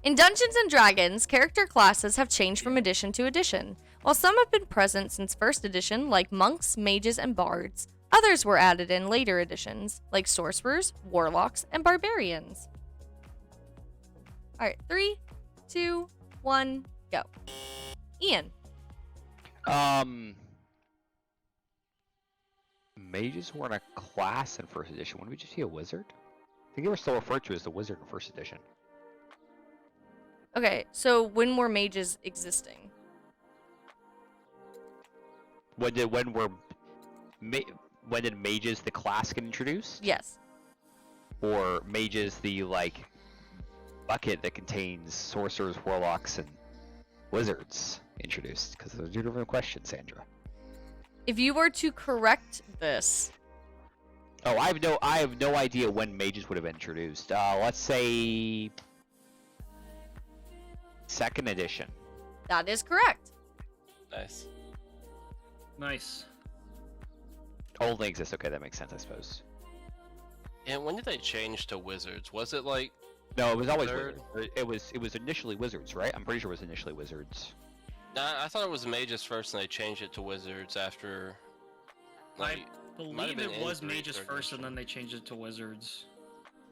In Dungeons & Dragons, character classes have changed from edition to edition. While some have been present since first edition, like monks, mages, and bards, others were added in later editions, like sorcerers, warlocks, and barbarians. Alright, 3, 2, 1, go. Ian. Mages weren't a class in first edition. Wouldn't we just see a wizard? I think they were still referred to as the wizard in first edition. Okay, so when were mages existing? When did mages the class get introduced? Yes. Or mages the bucket that contains sorcerers, warlocks, and wizards introduced? Because those are 2 different questions, Sandra. If you were to correct this, Oh, I have no idea when mages would have been introduced. Let's say 2nd edition. that is correct. Nice. Nice. Only exists. Okay, that makes sense, I suppose. And when did they change to wizards? Was it like No, it was always Third. wizards. It was initially wizards, right? I'm pretty sure it was initially wizards. I thought it was mages first, and they changed it to wizards after. Like, Believe been it was in mages third first, and edition. then they changed it to wizards.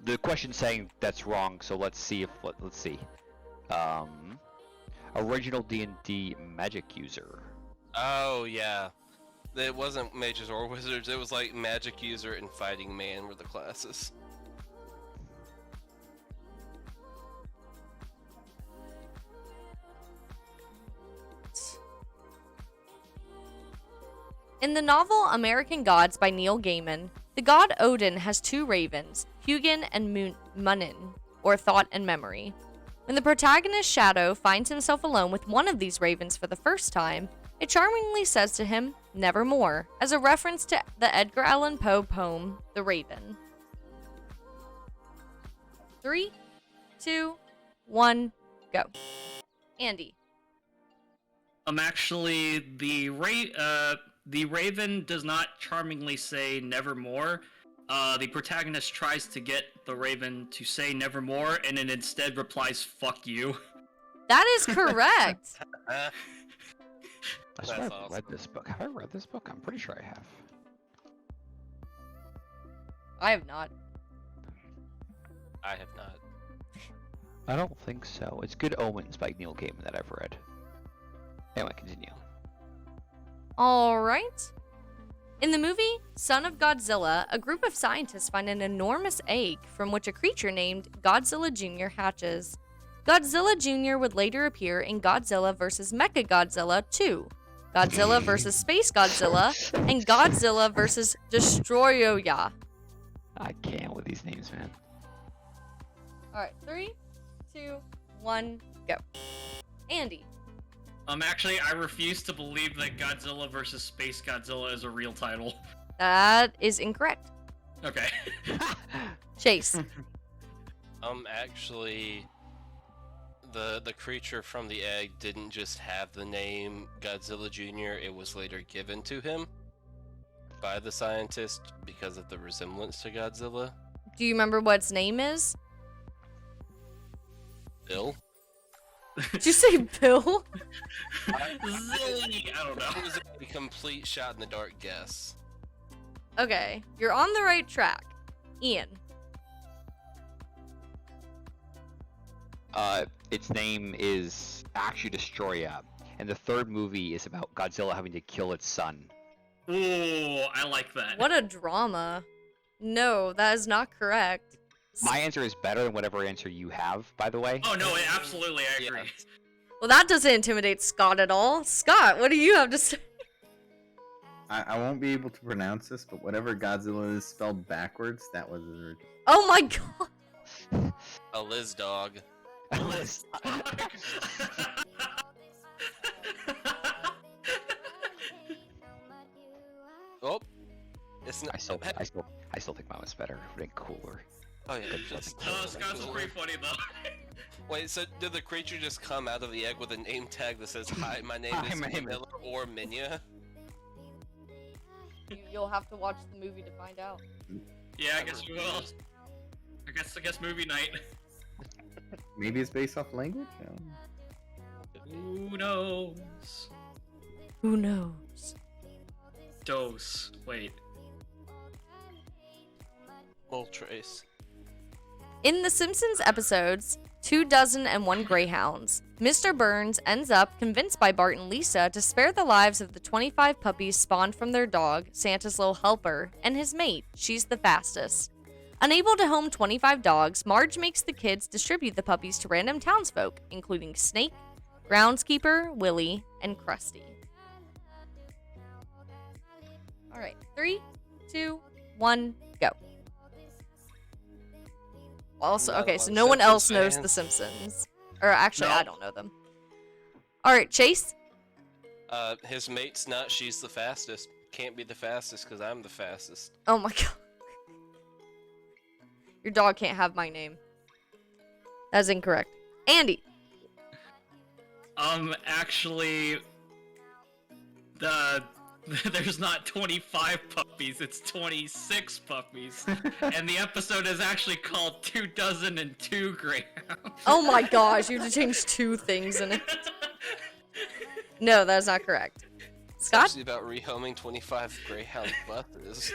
The question's saying that's wrong, so let's see. Original D&D magic user. oh yeah, it wasn't mages or wizards. It was like magic user and fighting man were the classes. In the novel American Gods by Neil Gaiman, the god Odin has 2 ravens, Hugin and Munin, or thought and memory. When the protagonist Shadow finds himself alone with one of these ravens for the first time, it charmingly says to him, "Nevermore," as a reference to the Edgar Allan Poe poem, The Raven. 3, 2, 1, go. Andy. Actually, the Raven does not charmingly say nevermore. The protagonist tries to get the Raven to say nevermore, and it instead replies, "Fuck you." That is correct. I swear That's I've awesome. read this book. Have I read this book? I'm pretty sure I have. I have not. I have not. I don't think so. It's Good Omens by Neil Gaiman that I've read. Anyway, continue. All right. In the movie Son of Godzilla, a group of scientists find an enormous egg from which a creature named Godzilla Jr. hatches. Godzilla Jr. would later appear in Godzilla vs. Mechagodzilla 2, Godzilla vs. Space Godzilla, and Godzilla vs. Destroyoya. I can't with these names, man. All right, 3, 2, 1, go. Andy. Actually, I refuse to believe that Godzilla vs. Space Godzilla is a real title. That is incorrect. Okay. Chase. Actually, the creature from the egg didn't just have the name Godzilla Jr. It was later given to him by the scientist because of the resemblance to Godzilla. Do you remember what its name is? Bill? Did you say Bill? Zilly! I don't That know. was a complete shot in the dark guess. Okay, you're on the right track. Ian. Its name is actually Destroya, and the third movie is about Godzilla having to kill its son. Ooh, I like that. What a drama. No, that is not correct. My answer is better than whatever answer you have, by the way. Oh no, absolutely, I agree. Yeah. Well, that doesn't intimidate Scott at all. Scott, what do you have to say? I won't be able to pronounce this, but whatever Godzilla is spelled backwards, that was his original. Oh my god. A Liz dog. Oh, it's not. I still think mine was better. It would've been cooler. Oh yeah, just. Scott's is pretty funny though. Wait, so did the creature just come out of the egg with a name tag that says, "Hi, my name Hi, is my name is-" Miller or Minya"? You'll have to watch the movie to find out. Yeah, I guess you will. I guess movie night. Maybe it's based off language? Who knows? Who knows? Dose. Wait. Moltres. In the Simpsons episodes 24 Greyhounds, Mr. Burns ends up convinced by Bart and Lisa to spare the lives of the 25 puppies spawned from their dog, Santa's little helper, and his mate, She's the Fastest. Unable to home 25 dogs, Marge makes the kids distribute the puppies to random townsfolk, including Snake, Groundskeeper, Willie, and Krusty. Alright, 3, 2, 1, go. Also, Not a okay, lot so of no one else Simpsons knows The fans. Simpsons. Or actually, No. I don't know them. Alright, Chase? His mate's not She's the Fastest. Can't be the fastest because I'm the fastest. Oh my god. Your dog can't have my name. That's incorrect. Andy. Actually, there's not 25 puppies, it's 26 puppies. And the episode is actually called 2002 Greyhounds. Oh my gosh, you have to change 2 things in it. No, that's not correct. It's Scott? actually about rehoming 25 Greyhound buses.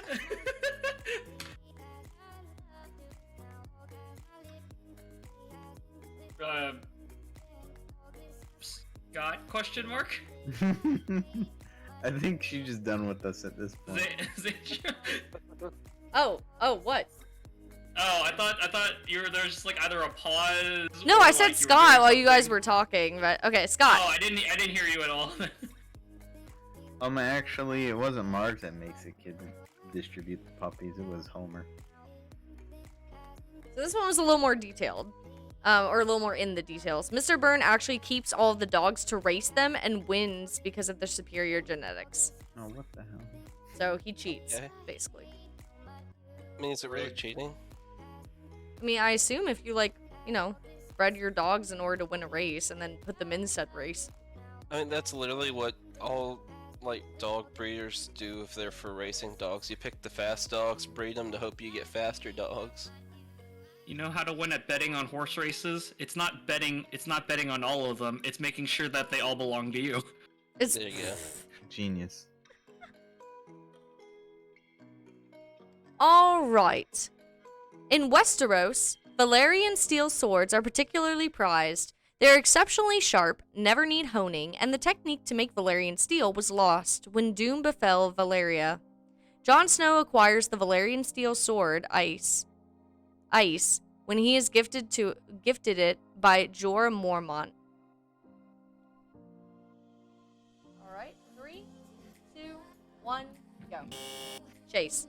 Scott, question mark? I think she's just done with us at this point. Oh, what? Oh, I thought there's just like either a pause. No, or, I like, said you were Scott doing while you guys something. were talking, but okay, Scott. Oh, I didn't hear you at all. Actually, it wasn't Marge that makes the kid distribute the puppies. It was Homer. So this one was a little more detailed. Or a little more in the details. Mr. Byrne actually keeps all of the dogs to race them and wins because of their superior genetics. Oh, what the hell? So he cheats, Okay. basically. I mean, is it really cheating? I mean, I assume if you, like, you know, bred your dogs in order to win a race and then put them in said race. I mean, that's literally what all like dog breeders do if they're for racing dogs. You pick the fast dogs, breed them to hope you get faster dogs. You know how to win at betting on horse races? It's not betting on all of them. It's making sure that they all belong to you. It's There you go. Genius. all right. In Westeros, Valyrian steel swords are particularly prized. They're exceptionally sharp, never need honing, and the technique to make Valyrian steel was lost when doom befell Valyria. Jon Snow acquires the Valyrian steel sword, Ice, when he is gifted it by Jorah Mormont. All right, 3, 2, 1, go. Chase.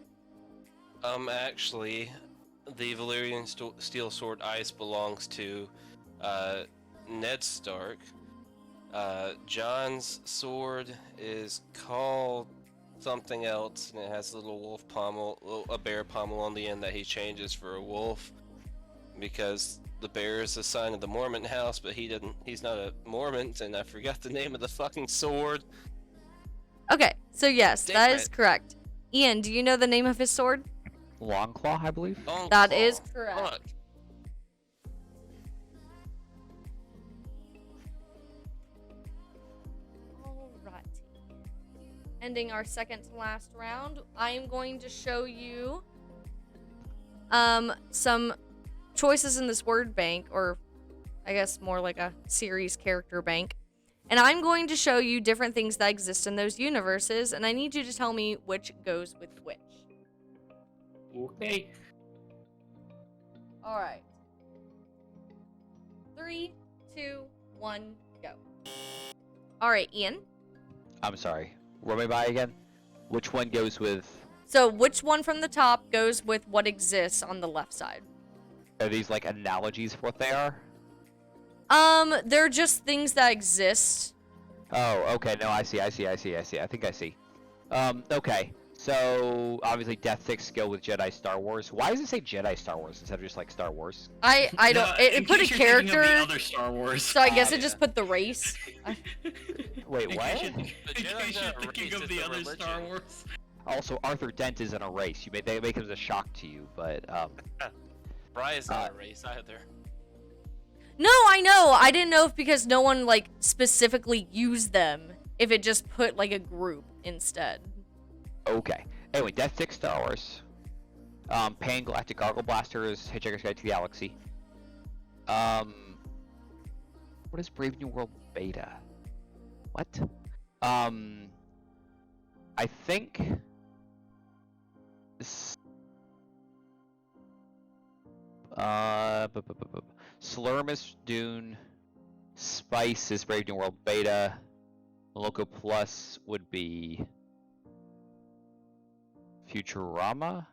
Actually, the Valyrian steel sword Ice belongs to Ned Stark. Jon's sword is called something else, and it has a little wolf pommel, a bear pommel on the end that he changes for a wolf, because the bear is a sign of the Mormont house, but he's not a Mormont, and I forgot the name of the fucking sword. Okay, so yes, that Damn is it. correct. Ian, do you know the name of his sword? Longclaw, I believe. Longclaw. That is correct. Fuck. ending our second to last round, I am going to show you some choices in this word bank, or I guess more like a series character bank. And I'm going to show you different things that exist in those universes, and I need you to tell me which goes with which. Okay. All right. 3, 2, 1, go. All right, Ian. I'm sorry. Run me by again. Which one goes with? So which one from the top goes with what exists on the left side? Are these like analogies for what they are? They're just things that exist. Oh, okay. No, I see. I think I see. Okay. So obviously, Death Six go with Jedi Star Wars. Why does it say Jedi Star Wars instead of just like Star Wars? I don't. It In put a case you're thinking of character. the other Star Wars. So I guess it yeah. just put the race. Wait, In what? case you're The Jedi's not a thinking race, of it's the a other Star religion. Wars. Also, Arthur Dent isn't a race. They make him as a shock to you, but Brian's not a race either. No, I know. I didn't know if because no one like specifically used them, if it just put like a group instead. okay. Anyway, Death Six Star Wars. Pan Galactic Gargle Blaster is Hitchhiker's Guide to the Galaxy. What is Brave New World Beta? What? I think. Slurm is Dune. Spice is Brave New World Beta. Loco Plus would be Futurama,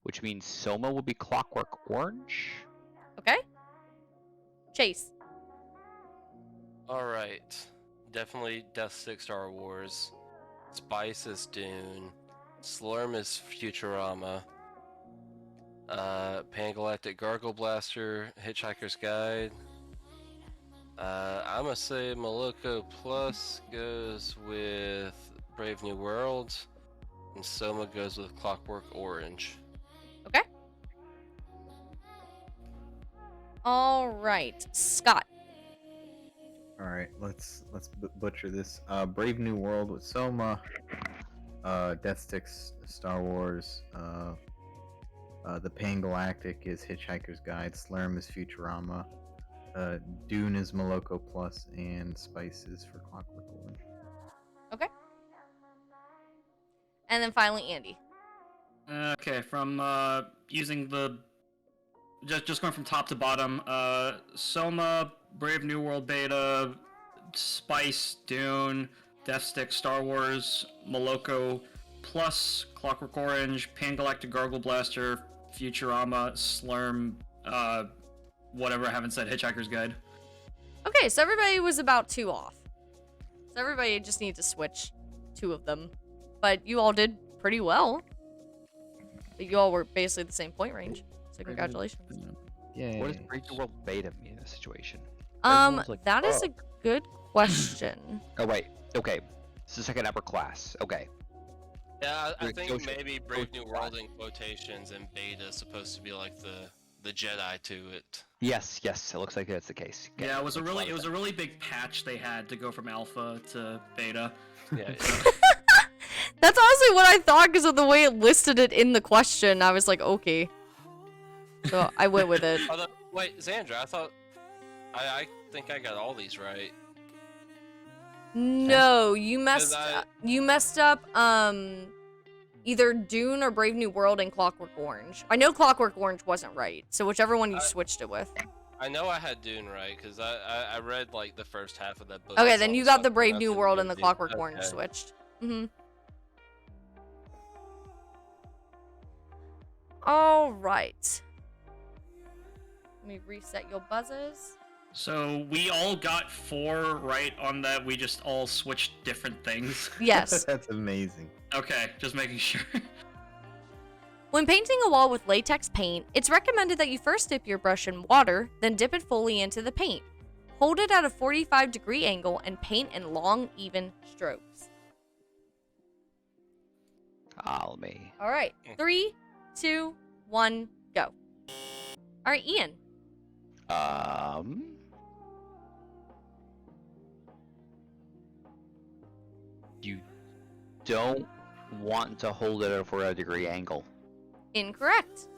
which means Soma will be Clockwork Orange. Okay. Chase. Alright. Definitely Death Six Star Wars. Spice is Dune. Slurm is Futurama. Pangalactic Gargle Blaster, Hitchhiker's Guide. I'm gonna say Moloko Plus goes with Brave New World, and Soma goes with Clockwork Orange. Okay. All right, Scott. All right, let's butcher this. Brave New World with Soma. Death Sticks Star Wars. The Pan Galactic is Hitchhiker's Guide. Slurm is Futurama. Dune is Moloko Plus, and Spice is for Clockwork Orange. Okay. And then finally, Andy. Okay, from using the just going from top to bottom, Soma, Brave New World Beta, Spice, Dune, Death Stick, Star Wars, Moloko Plus, Clockwork Orange, Pangalactic Gargle Blaster, Futurama, Slurm, whatever I haven't said, Hitchhiker's Guide. Okay, so everybody was about 2 off. So everybody just needs to switch 2 of them. But you all did pretty well. You all were basically the same point range. So congratulations. Yeah. What does Brave New World Beta mean in this situation? Everyone's like, That is "Oh." a good question. Oh wait, okay. It's the second upper class. Okay. Yeah, I Wait, think Goshen- maybe Brave New Goshen World Class. in quotations and Beta is supposed to be like the Jedi to it. Yes, yes. It looks like that's the case. Okay, Yeah, it was a makes lot really of sense. really big patch they had to go from alpha to beta. Yeah, That's honestly what I thought because of the way it listed it in the question. I was like, okay. So I went with it. Although, wait, Xandra, I thought I think I got all these right. No, you Because messed up either Dune or Brave New World and Clockwork Orange. I know Clockwork Orange wasn't right, so whichever one you switched it with. I know I had Dune right because I read like the first half of that book. Okay, I then saw you got the something Brave else New in World and the Dune. Clockwork Orange Okay. switched. All right. Let me reset your buzzers. So we all got 4 right on that. We just all switched different things. Yes. That's amazing. Okay, just making sure. When painting a wall with latex paint, it's recommended that you first dip your brush in water, then dip it fully into the paint. Hold it at a 45-degree angle and paint in long, even strokes. All me. All right. 3, 2, 1, go. All right, Ian. You don't want to hold it over a degree angle. Incorrect.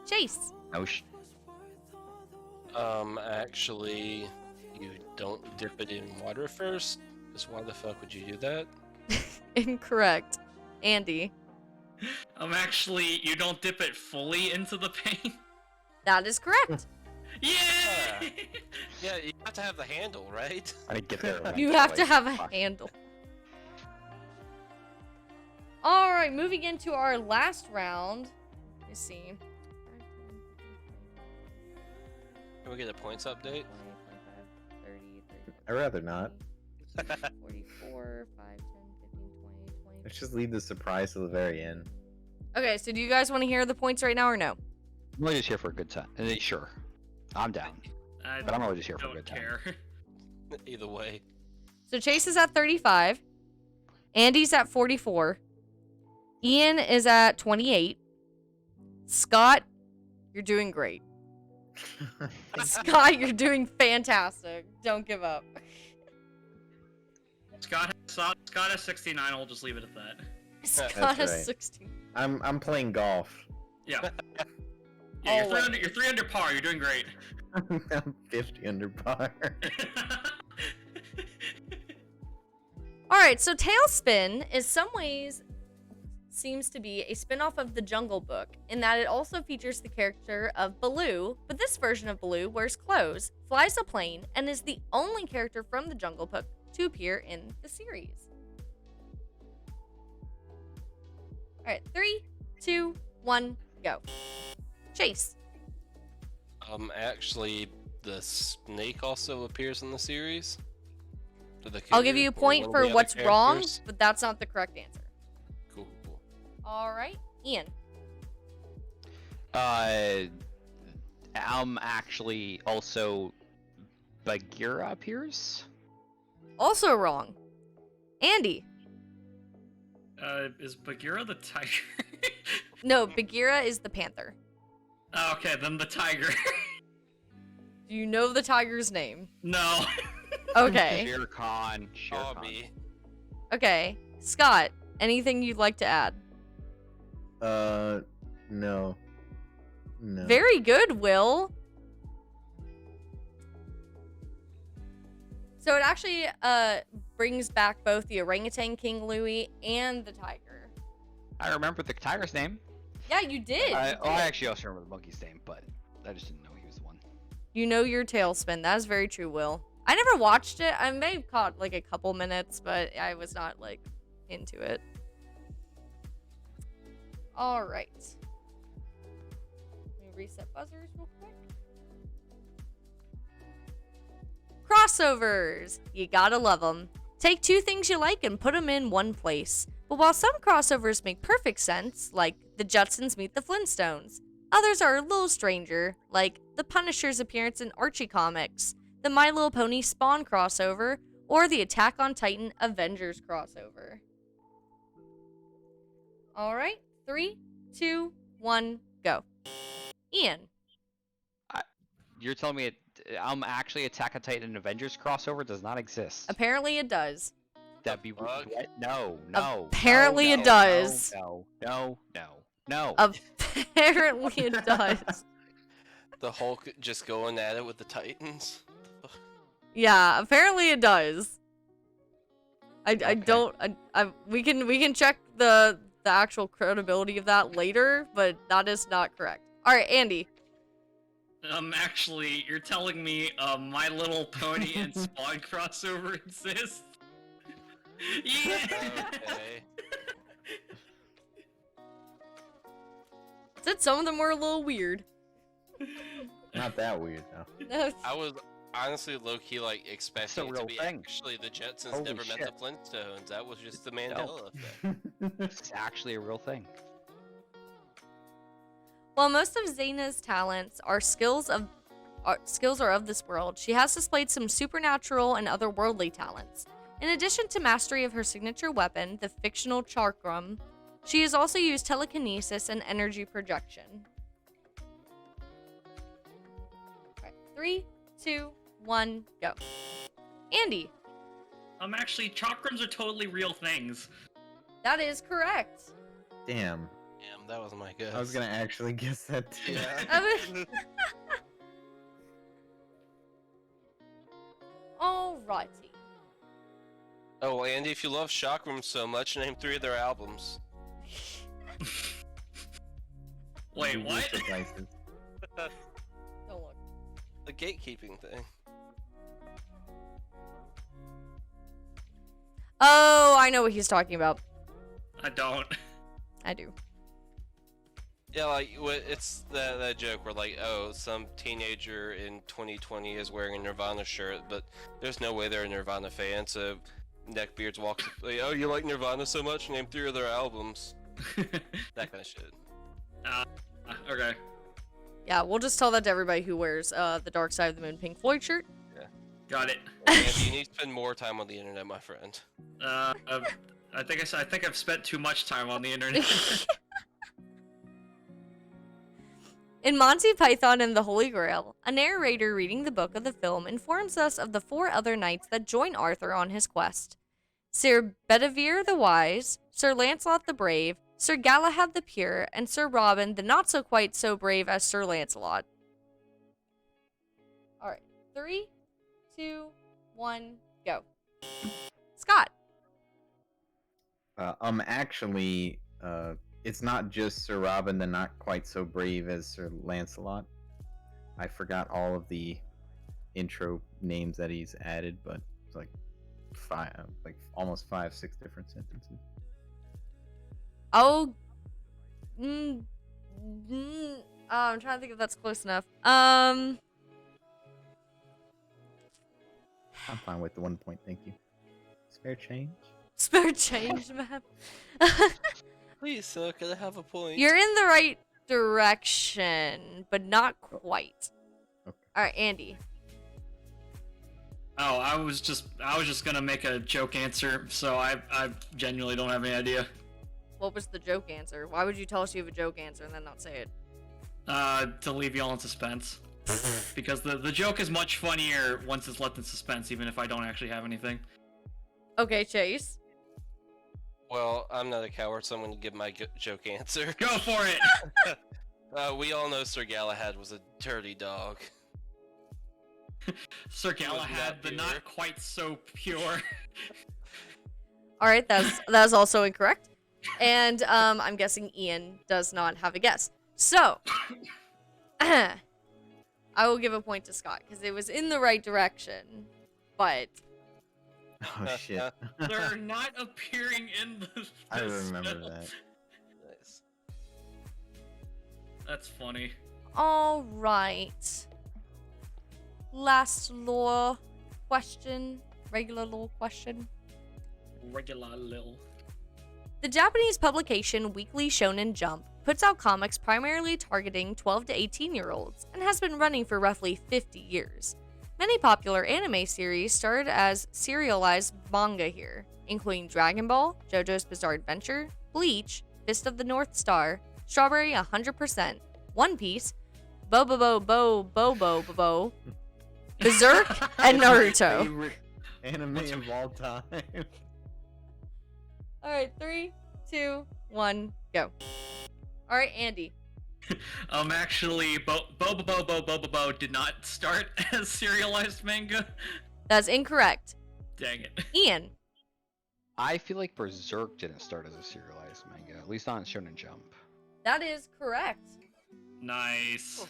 Chase. No, Actually, you don't dip it in water first. Because why the fuck would you do that? Incorrect. Andy. Actually, you don't dip it fully into the paint. That is correct. Yeah! Yeah, you have to have the handle, right? I didn't get there. You have to eventually. have a Fuck. handle. Alright, moving into our last round. Let me see. Can we get a points update? 20, 25, 30, 30, I'd rather not. 44, 5, 10, 15, 20, 20. Let's just leave the surprise to the very end. Okay, so do you guys want to hear the points right now or no? I'm really just here for a good time. Sure, I'm down, I but I'm really just here for a don't good time. care. Either way. So Chase is at 35. Andy's at 44. Ian is at 28. Scott, you're doing great. Scott, you're doing fantastic. Don't give up. Scott has 69. I'll just leave it at that. Scott has right. 16. I'm playing golf. Yeah. Yeah, Always. you're 3 under par. You're doing great. I'm 50 under par. Alright, so Tailspin is some ways seems to be a spin-off of the Jungle Book in that it also features the character of Baloo, but this version of Baloo wears clothes, flies a plane, and is the only character from the Jungle Book to appear in the series. Alright, 3, 2, 1, go. Chase. Actually, the snake also appears in the series. I'll give you a point for what's wrong, but that's not the correct answer. Cool. Alright, Ian. Actually also Bagheera appears. Also wrong. Andy. Is Bagheera the tiger? No, Bagheera is the panther. Okay, then the tiger. Do you know the tiger's name? No. Okay. Shere Khan. Shere Khan. Hobby. Okay. Scott, anything you'd like to add? No. No. Very good, Will. So it actually brings back both the orangutan King Louie and the tiger. I remember the tiger's name. Yeah, you did. I actually also remember the monkey's name, but I just didn't know he was the one. You know your Tailspin. That is very true, Will. I never watched it. I may have caught like a couple minutes, but I was not like into it. All right. Let me reset buzzers real quick. Crossovers. You gotta love them. Take two things you like and put them in one place. But while some crossovers make perfect sense, like the Jetsons meet the Flintstones, others are a little stranger, like the Punisher's appearance in Archie comics, the My Little Pony Spawn crossover, or the Attack on Titan Avengers crossover. Alright, 3, 2, 1, go. Ian. You're telling me actually Attack on Titan Avengers crossover does not exist? Apparently it does. That'd be Fuck. what? No. Apparently it does. No. Apparently it does. The Hulk just going at it with the Titans. Yeah, apparently it does. I Okay. don't we can check the actual credibility of that later, but that is not correct. All right, Andy. Actually, you're telling me My Little Pony and Spawn crossover exists? Yeah. Okay. Said some of them were a little weird. Not that weird though. No, I was honestly low-key like expecting it to real be thing. actually the Jetsons Holy never met shit. the Flintstones. That was just the Mandela effect. It's actually a real thing. while most of Xena's talents are skills are of this world, she has displayed some supernatural and otherworldly talents. In addition to mastery of her signature weapon, the fictional Chakram, she has also used telekinesis and energy projection. Alright, 3, 2, 1, go. Andy. Actually, chakrams are totally real things. That is correct. Damn. Damn, that was my guess. I was gonna actually guess that too. Yeah. Alrighty. Oh, well, Andy, if you love Shock Room so much, name 3 of their albums. Wait, what? Devices. Don't look. The gatekeeping thing. Oh, I know what he's talking about. I don't. I do. Yeah, like, it's that joke where, like, oh, some teenager in 2020 is wearing a Nirvana shirt, but there's no way they're a Nirvana fan, so Neckbeards walks like, oh, you like Nirvana so much? Name 3 of their albums. That kind of shit. Okay. Yeah, we'll just tell that to everybody who wears the Dark Side of the Moon Pink Floyd shirt. Got it. Andy, you need to spend more time on the internet, my friend. I think I've spent too much time on the internet. In Monty Python and the Holy Grail, a narrator reading the book of the film informs us of the 4 other knights that join Arthur on his quest. Sir Bedivere the Wise, Sir Lancelot the Brave, Sir Galahad the Pure, and Sir Robin the not so quite so brave as Sir Lancelot. Alright, 3, 2, 1, go. Scott. Actually, it's not just Sir Robin the not quite so brave as Sir Lancelot. I forgot all of the intro names that he's added, but it's like almost 5-6 different sentences. Oh. I'm trying to think if that's close enough. I'm fine with the 1 point, thank you. Spare change? Spare change, man. Please, sir, could I have a point? You're in the right direction, but not quite. Okay. Alright, Andy. Oh, I was just gonna make a joke answer, so I genuinely don't have any idea. What was the joke answer? Why would you tell us you have a joke answer and then not say it? To leave y'all in suspense. Because the joke is much funnier once it's left in suspense, even if I don't actually have anything. Okay, Chase. Well, I'm not a coward, so I'm going to give my joke answer. Go for it! We all know Sir Galahad was a dirty dog. Sir He was Galahad, not the pure. not quite so pure. Alright, that's also incorrect. And I'm guessing Ian does not have a guess. So, I will give a point to Scott, because it was in the right direction, but... Oh shit. They're not appearing in the. I the remember spell. that. Nice. That's funny. Alright. Last lore question. Regular lore question. Regular lil. The Japanese publication Weekly Shonen Jump puts out comics primarily targeting 12 to 18-year-olds and has been running for roughly 50 years. Many popular anime series started as serialized manga here, including Dragon Ball, JoJo's Bizarre Adventure, Bleach, Fist of the North Star, Strawberry 100%, One Piece, Bobo, Berserk, and Naruto. Favorite anime of all time. Alright, 3, 2, 1, go. Alright, Andy. Actually, Bobo did not start as serialized manga. That's incorrect. Dang it. Ian. I feel like Berserk didn't start as a serialized manga, at least not in Shonen Jump. That is correct. Nice.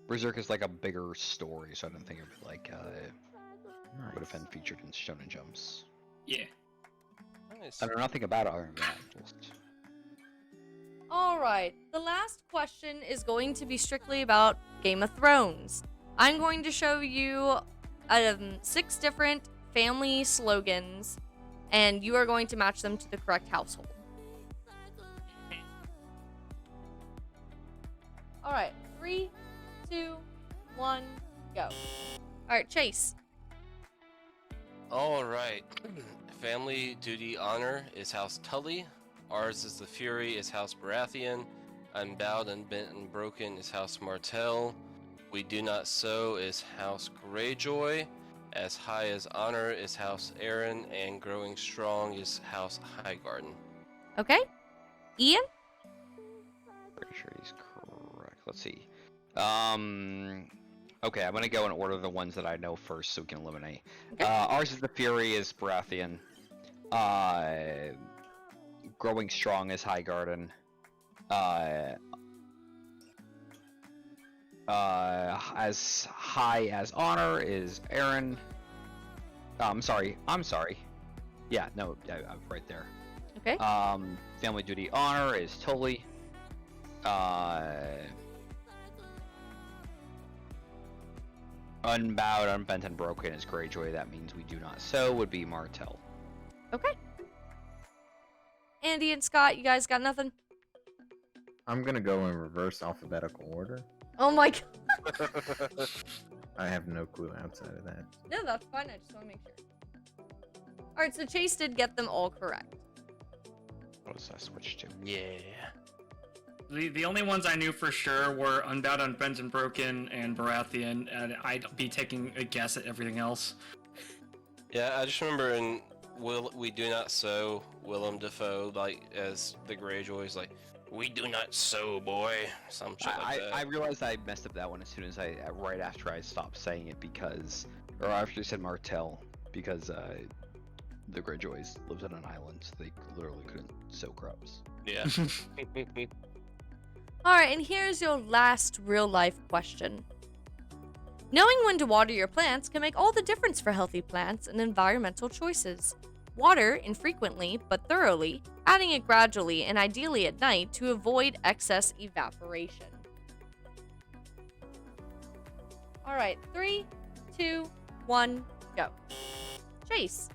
Berserk is like a bigger story, so I don't think it would like would have Nice. been featured in Shonen Jumps. Yeah. Nice. I know nothing about it other than that. Just... Alright, the last question is going to be strictly about Game of Thrones. I'm going to show you 6 different family slogans, and you are going to match them to the correct household. Alright, 3, 2, 1, go. Alright, Chase. Alright. Family Duty Honor is House Tully. Ours is the Fury is House Baratheon. Unbowed and Bent and Broken is House Martell. We Do Not Sow is House Greyjoy. As high as honor is House Aaron, and growing strong is House Highgarden. Okay. Ian? Pretty sure he's correct. Let's see. Okay, I'm gonna go in order of the ones that I know first, so we can eliminate. Okay. Ours is the Fury is Baratheon. Growing strong is Highgarden. As high as honor is Aaron. I'm sorry. Yeah, no, I'm right there. Okay. Family duty honor is Tully. Unbowed, unbent, and broken is Greyjoy. That means we do not sow would be Martell. Okay. Andy and Scott, you guys got nothing? I'm gonna go in reverse alphabetical order. Oh my god. I have no clue outside of that. No, that's fine. I just want to make sure. Alright, so Chase did get them all correct. What does that switch to? Yeah. The only ones I knew for sure were Unbound, Unbent, and Broken, and Baratheon, and I'd be taking a guess at everything else. Yeah, I just remember in We Do Not Sow, Willem Dafoe, like, as the Greyjoys, like, we do not sow, boy. Some shit like that. I realized I messed up that one as soon as right after I stopped saying it because, or after I said Martell, because the Greyjoys lived on an island, so they literally couldn't sow crops. Yeah. Alright, and here's your last real life question. Knowing when to water your plants can make all the difference for healthy plants and environmental choices. Water infrequently but thoroughly, adding it gradually and ideally at night to avoid excess evaporation. Alright, 3, 2, 1, go. Chase.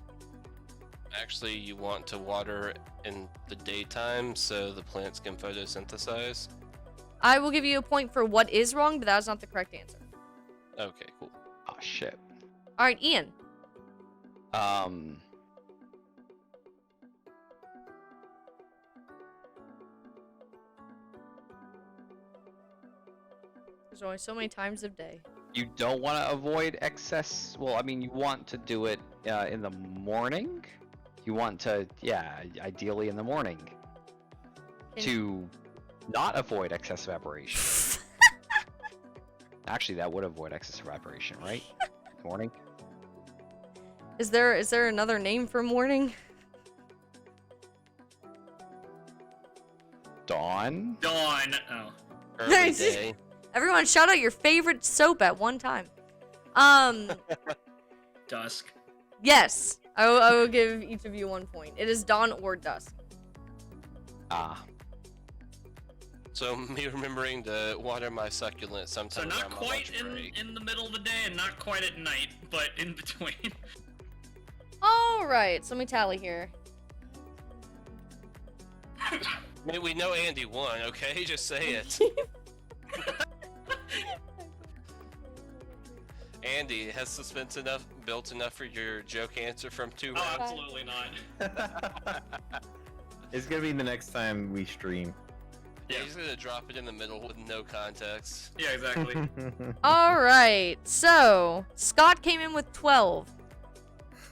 Actually, you want to water in the daytime so the plants can photosynthesize. I will give you a point for what is wrong, but that is not the correct answer. Okay, cool. Oh shit. Alright, Ian. There's only so many times of day. You don't want to avoid excess. Well, I mean, you want to do it in the morning. You want to, yeah, ideally in the morning, to not avoid excess evaporation. Actually, that would avoid excess evaporation, right? Morning. Is there another name for morning? Dawn. Dawn. Oh. Early day. Everyone shout out your favorite soap at one time. Dusk. Yes. I will give each of you 1 point. It is dawn or dusk. Ah. So me remembering to water my succulent sometime So not around my quite lunch break. in the middle of the day and not quite at night, but in between. Alright, so let me tally here. I mean, we know Andy won, okay? Just say it. Andy, has suspense built enough for your joke answer from 2 Oh, rounds? absolutely not. It's gonna be the next time we stream. Yeah, Yeah. he's gonna drop it in the middle with no context. Yeah, exactly. Alright, so Scott came in with 12.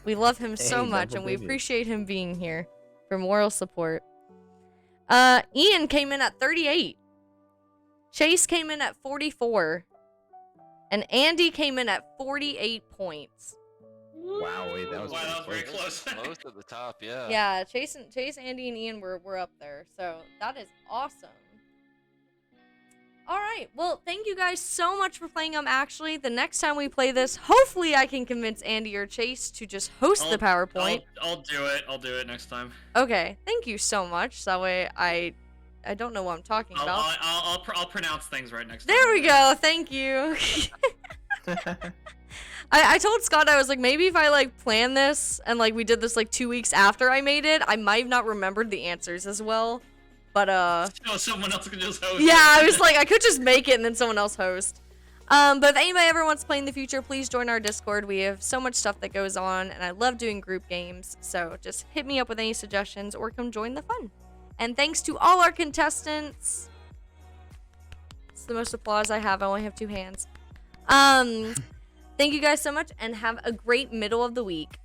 We love him so Hey, much double and we digits. appreciate him being here for moral support. Ian came in at 38. Chase came in at 44. And Andy came in at 48 points. Wow, wait, that was Wow, that was very pretty close. Close at the top, yeah. Yeah, Chase, Andy, and Ian were up there. So that is awesome. All right. Well, thank you guys so much for playing Actually. The next time we play this, hopefully I can convince Andy or Chase to just host the PowerPoint. I'll do it. I'll do it next time. Okay. Thank you so much. That way I don't know what I'm talking about. I'll pronounce things right next time. There we go. Thank you. I told Scott, I was like, maybe if I like plan this and like we did this like 2 weeks after I made it, I might have not remembered the answers as well. But So someone else can just host. yeah, I was like, I could just make it and then someone else host. But if anybody ever wants to play in the future, please join our Discord. We have so much stuff that goes on, and I love doing group games. So just hit me up with any suggestions or come join the fun. And thanks to all our contestants. It's the most applause I have. I only have 2 hands. Thank you guys so much and have a great middle of the week.